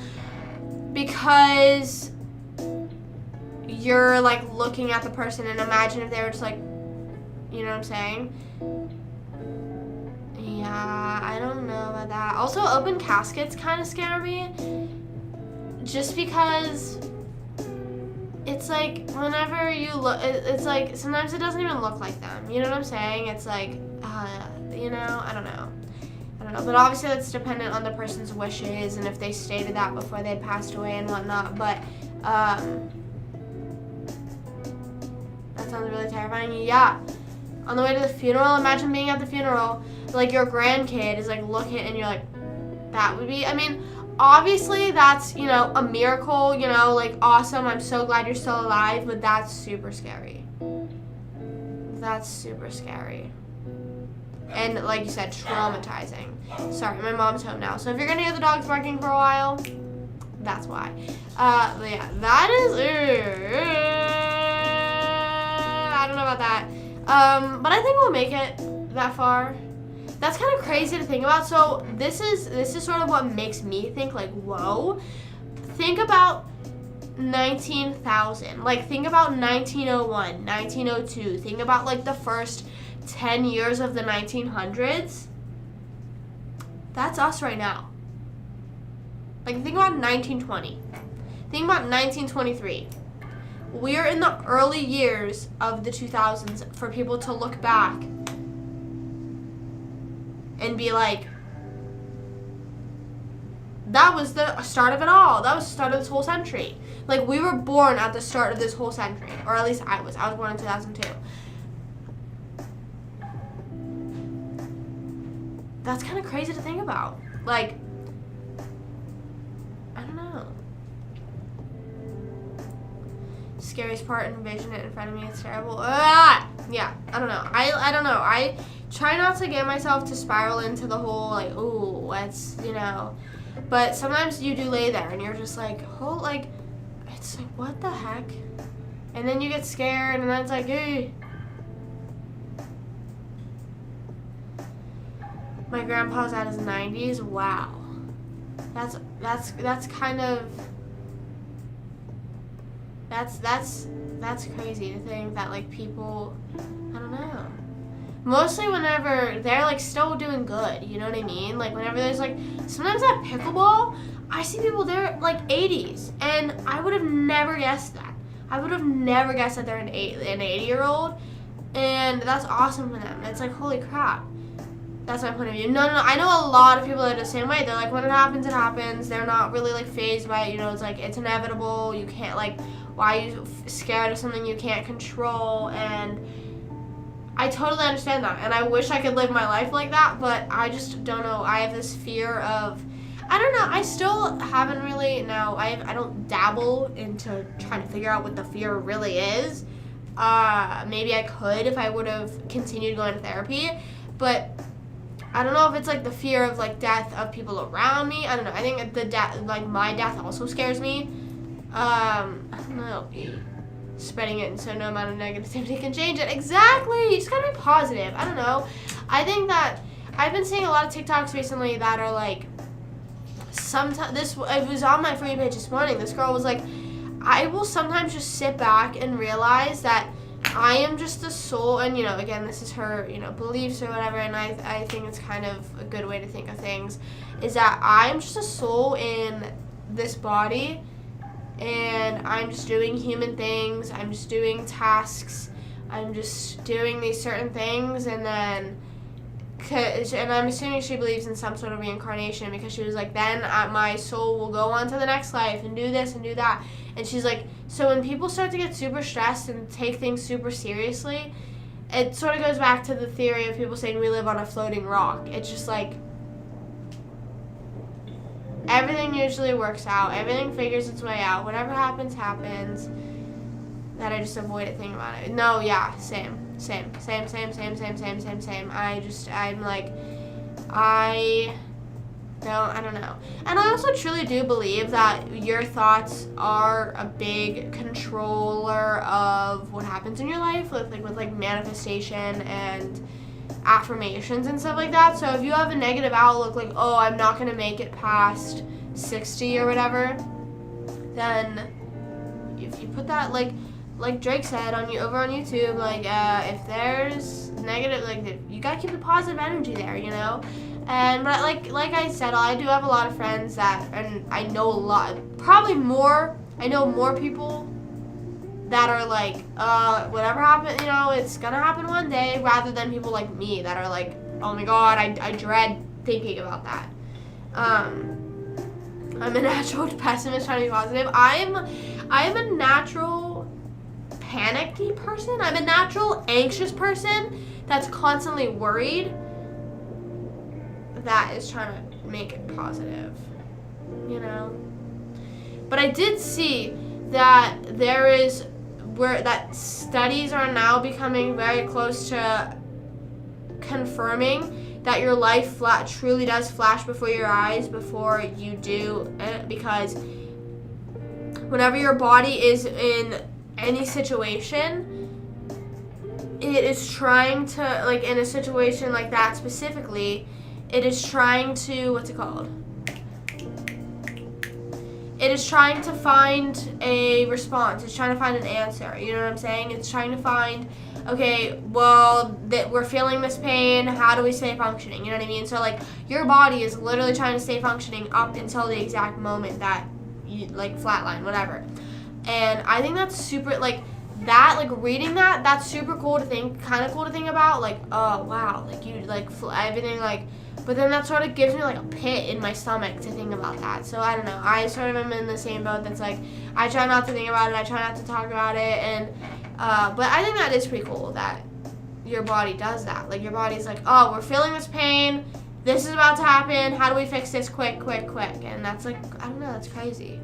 because you're, like, looking at the person, and imagine if they were just, like, you know what I'm saying? Yeah, I don't know about that. Also, open caskets kind of scare me, just because it's like, whenever you look, it's like, sometimes it doesn't even look like them. You know what I'm saying? It's like, you know, I don't know. But obviously that's dependent on the person's wishes and if they stated that before they passed away and whatnot. But that sounds really terrifying. Yeah. On the way to the funeral, imagine being at the funeral, like your grandkid is like looking and you're like, that would be, I mean, obviously that's, you know, a miracle, you know, like awesome. I'm so glad you're still alive, but that's super scary. That's super scary. And like you said, traumatizing. Sorry, my mom's home now. So if you're going to hear the dogs barking for a while, that's why. But yeah, that is, I don't know about that. But I think we'll make it that far. That's kind of crazy to think about. So this is sort of what makes me think like, whoa. Think about 19,000. Like, think about 1901, 1902. Think about like the first 10 years of the 1900s. That's us right now. Like, think about 1920. Think about 1923. We're in the early years of the 2000s for people to look back and be like, that was the start of it all. That was the start of this whole century. Like, we were born at the start of this whole century. Or at least I was. I was born in 2002. That's kind of crazy to think about. Like, I don't know. Scariest part, envision it in front of me. It's terrible. Yeah, I don't know. I don't know. I try not to get myself to spiral into the whole, like, ooh, it's, you know. But sometimes you do lay there and you're just like, oh, like, it's like, what the heck? And then you get scared and then it's like, hey. My grandpa's at his 90s. Wow. That's kind of, that's crazy to think that, like, people, I don't know. Mostly whenever they're, like, still doing good, you know what I mean? Like, whenever there's, like, sometimes at pickleball, I see people, they're, like, 80s, and I would have never guessed that. I would have never guessed that they're an 80-year-old, and that's awesome for them. It's like, holy crap. That's my point of view. No, I know a lot of people that are the same way. They're like, when it happens, it happens. They're not really, like, fazed by it. You know, it's like, it's inevitable. You can't, like, why are you scared of something you can't control? And I totally understand that, and I wish I could live my life like that, but I just don't know. I have this fear of, I don't know, I still haven't really, no, I don't dabble into trying to figure out what the fear really is. Maybe I could if I would have continued going to therapy, but I don't know if it's, like, the fear of, like, death of people around me. I don't know. I think the death, like, my death also scares me. I don't know. Spreading it, and so no amount of negativity can change it. Exactly. You just gotta be positive. I don't know. I think that I've been seeing a lot of TikToks recently that are like, sometimes it was on my For You page this morning. This girl was like, I will sometimes just sit back and realize that I am just a soul, and, you know, again, this is her, you know, beliefs or whatever, and I think it's kind of a good way to think of things, is that I'm just a soul in this body. And I'm just doing human things. I'm just doing tasks. I'm just doing these certain things, and then, and I'm assuming she believes in some sort of reincarnation, because she was like, then my soul will go on to the next life and do this and do that. And she's like, so when people start to get super stressed and take things super seriously, it sort of goes back to the theory of people saying we live on a floating rock. It's just like, everything usually works out. Everything figures its way out. Whatever happens, happens. That I just avoided thinking about it. No, yeah, same. I'm like, I don't know. And I also truly do believe that your thoughts are a big controller of what happens in your life, with manifestation and affirmations and stuff like that. So if you have a negative outlook, like, oh, I'm not going to make it past 60 or whatever, then if you put that, like Drake said over on YouTube, like, if there's negative, like, you got to keep the positive energy there, you know? And, but like I said, I do have a lot of friends that, and I know I know more people that are like, whatever happened, you know, it's gonna happen one day, rather than people like me that are like, oh my god, I dread thinking about that. I'm a natural pessimist trying to be positive. I am a natural panicky person. I'm a natural anxious person that's constantly worried, that is trying to make it positive, you know? But I did see that that studies are now becoming very close to confirming that your life truly does flash before your eyes before you do it, because whenever your body is in any situation, it is trying to, like, in a situation like that specifically, it is trying to, what's it called? It is trying to find a response. It's trying to find an answer. You know what I'm saying? It's trying to find, okay, well, we're feeling this pain. How do we stay functioning? You know what I mean? So, like, your body is literally trying to stay functioning up until the exact moment that you, like, flatline, whatever. And I think that's super, like, that, like, reading that, that's super cool to think, kind of cool to think about. Like, oh, wow, like, you, like, everything, like, but then that sort of gives me, like, a pit in my stomach to think about that. So, I don't know. I sort of am in the same boat that's, like, I try not to think about it. I try not to talk about it. And, but I think that is pretty cool that your body does that. Like, your body's like, oh, we're feeling this pain. This is about to happen. How do we fix this quick, quick, quick? And that's, like, I don't know. That's crazy.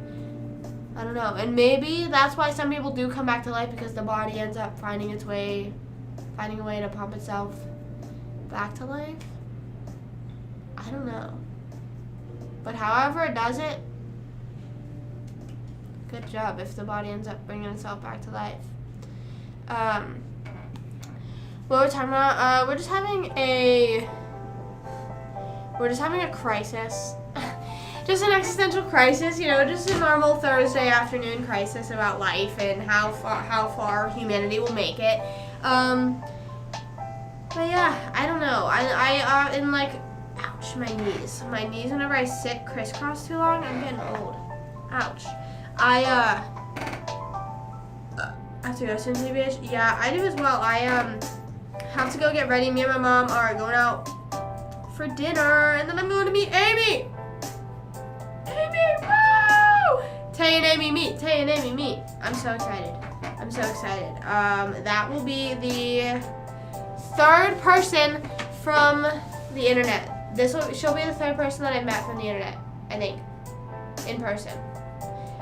I don't know. And maybe that's why some people do come back to life, because the body ends up finding a way to pump itself back to life. I don't know. But however it does it, good job if the body ends up bringing itself back to life. What we're talking about, we're just having a crisis. Just an existential crisis, you know, just a normal Thursday afternoon crisis about life and how far humanity will make it. But yeah, I don't know. I in like, ouch, my knees. My knees, whenever I sit crisscross too long, I'm getting old. Ouch. I have to go soon, TBH. Yeah, I do as well. I have to go get ready. Me and my mom are going out for dinner, and then I'm going to meet Amy. Amy, woo! Tay and Amy meet. I'm so excited. That will be the third person from the internet. She'll be the third person that I've met from the internet, I think, in person.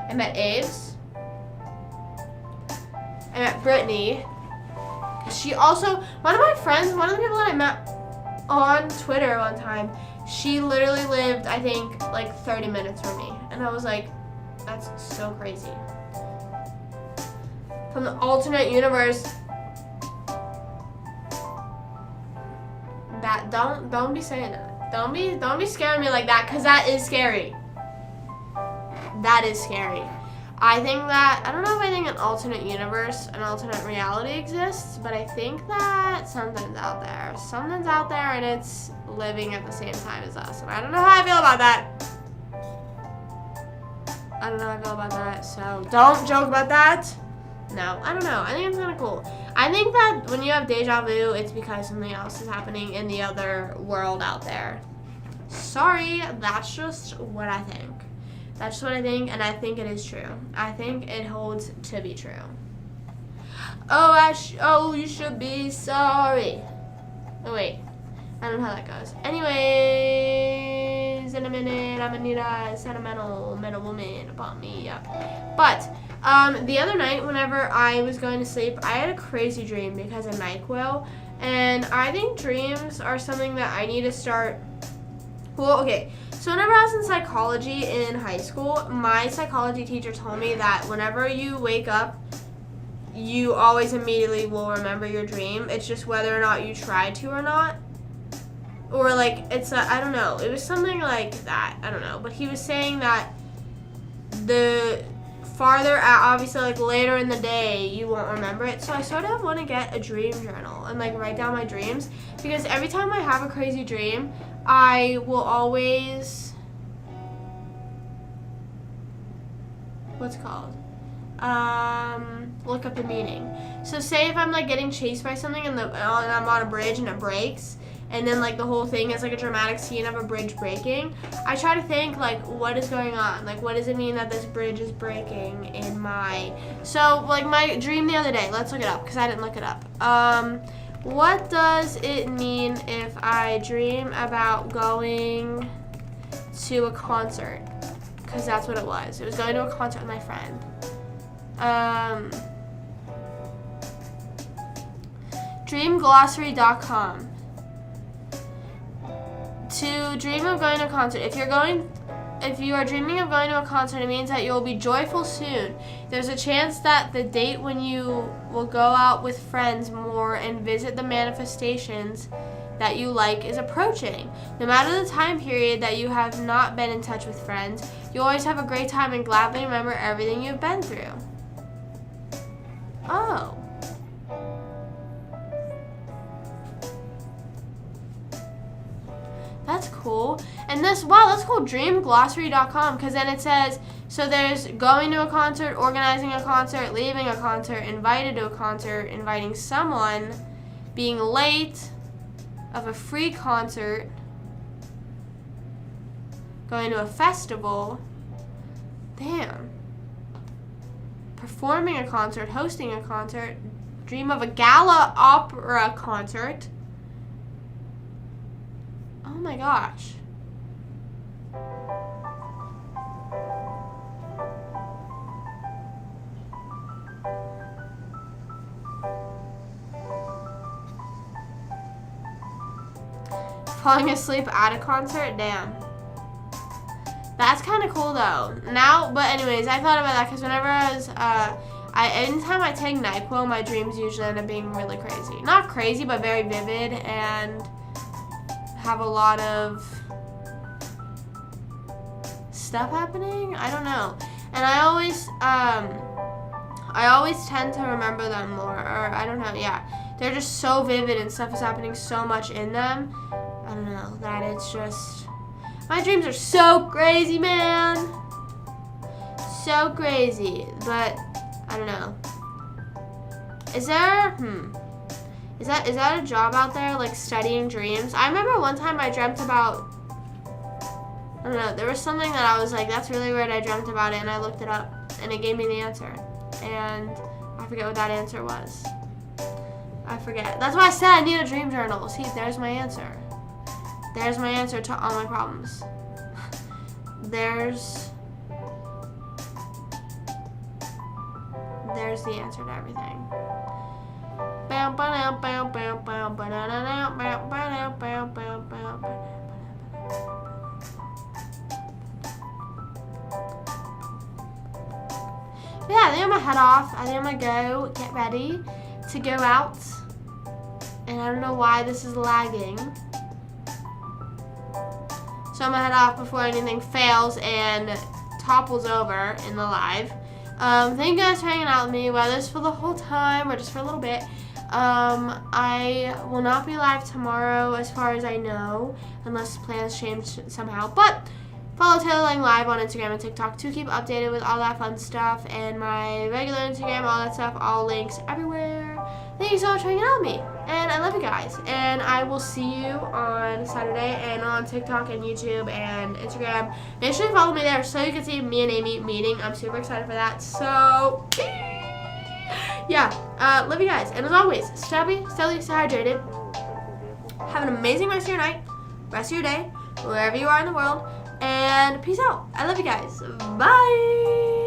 I met Aves. I met Brittany. She also, one of the people that I met on Twitter one time, she literally lived, I think, like 30 minutes from me. And I was like, that's so crazy. From the alternate universe. That, don't be saying that. Don't be scaring me like that, because that is scary. That is scary. I think that, I don't know if I think an alternate universe, an alternate reality exists, but I think that something's out there. Something's out there, and it's living at the same time as us. And I don't know how I feel about that. So don't joke about that. No, I don't know. I think it's kind of cool. I think that when you have deja vu, it's because something else is happening in the other world out there. Sorry, that's just what I think. That's just what I think, and I think it is true. I think it holds to be true. Oh, you should be sorry. Oh, wait. I don't know how that goes. Anyways, in a minute, I'm gonna need a sentimental woman about me. Yep. But, the other night, whenever I was going to sleep, I had a crazy dream because of NyQuil. And I think dreams are something that I need to start. Well, okay. So whenever I was in psychology in high school, my psychology teacher told me that whenever you wake up, you always immediately will remember your dream. It's just whether or not you try to or not. Or like, I don't know. It was something like that. I don't know. But he was saying that the farther out, obviously like later in the day, you won't remember it. So I sort of want to get a dream journal and like write down my dreams. Because every time I have a crazy dream, I will always, what's it called? Look up the meaning. So say if I'm like getting chased by something and I'm on a bridge and it breaks, and then like the whole thing is like a dramatic scene of a bridge breaking, I try to think like, what is going on? Like, what does it mean that this bridge is breaking in my, so like my dream the other day, let's look it up because I didn't look it up. What does it mean if I dream about going to a concert? Because that's what it was. It was going to a concert with my friend. Dreamglossary.com. To dream of going to a concert. If you're going if you are dreaming of going to a concert, it means that you will be joyful soon. There's a chance that the date when you will go out with friends more and visit the manifestations that you like is approaching. No matter the time period that you have not been in touch with friends, you always have a great time and gladly remember everything you've been through. Oh. That's cool. And this, wow, that's cool, dreamglossary.com, because then it says, so there's going to a concert, organizing a concert, leaving a concert, invited to a concert, inviting someone, being late, of a free concert, going to a festival, damn, performing a concert, hosting a concert, dream of a gala opera concert. Oh my gosh. Falling asleep at a concert? Damn. That's kind of cool though. Now, but anyways, I thought about that because whenever I was, anytime I take NyQuil, my dreams usually end up being really crazy. Not crazy, but very vivid and have a lot of stuff happening. I don't know. And I always tend to remember them more, or I don't know, yeah. They're just so vivid and stuff is happening so much in them. I don't know, that it's just, my dreams are so crazy, man. So crazy, but I don't know. Is there, is that a job out there, like studying dreams? I remember one time I dreamt about, I don't know, there was something that I was like, that's really weird, I dreamt about it, and I looked it up, and it gave me the answer. And I forget what that answer was. I forget. That's why I said I need a dream journal. See, there's my answer. There's my answer to all my problems. There's the answer to everything. But yeah, I think I'm gonna head off. I think I'm gonna go get ready to go out. And I don't know why this is lagging. So I'm gonna head off before anything fails and topples over in the live. Thank you guys for hanging out with me, whether it's for the whole time or just for a little bit. I will not be live tomorrow as far as I know, unless plans change somehow. But follow Taylor Lang Live on Instagram and TikTok to keep updated with all that fun stuff. And my regular Instagram, all that stuff, all links everywhere. Thank you so much for hanging out with me. And I love you guys. And I will see you on Saturday and on TikTok and YouTube and Instagram. Make sure you follow me there so you can see me and Amy meeting. I'm super excited for that. So, yeah. Love you guys. And as always, stay happy, stay hydrated. Have an amazing rest of your night, rest of your day, wherever you are in the world. And peace out. I love you guys. Bye.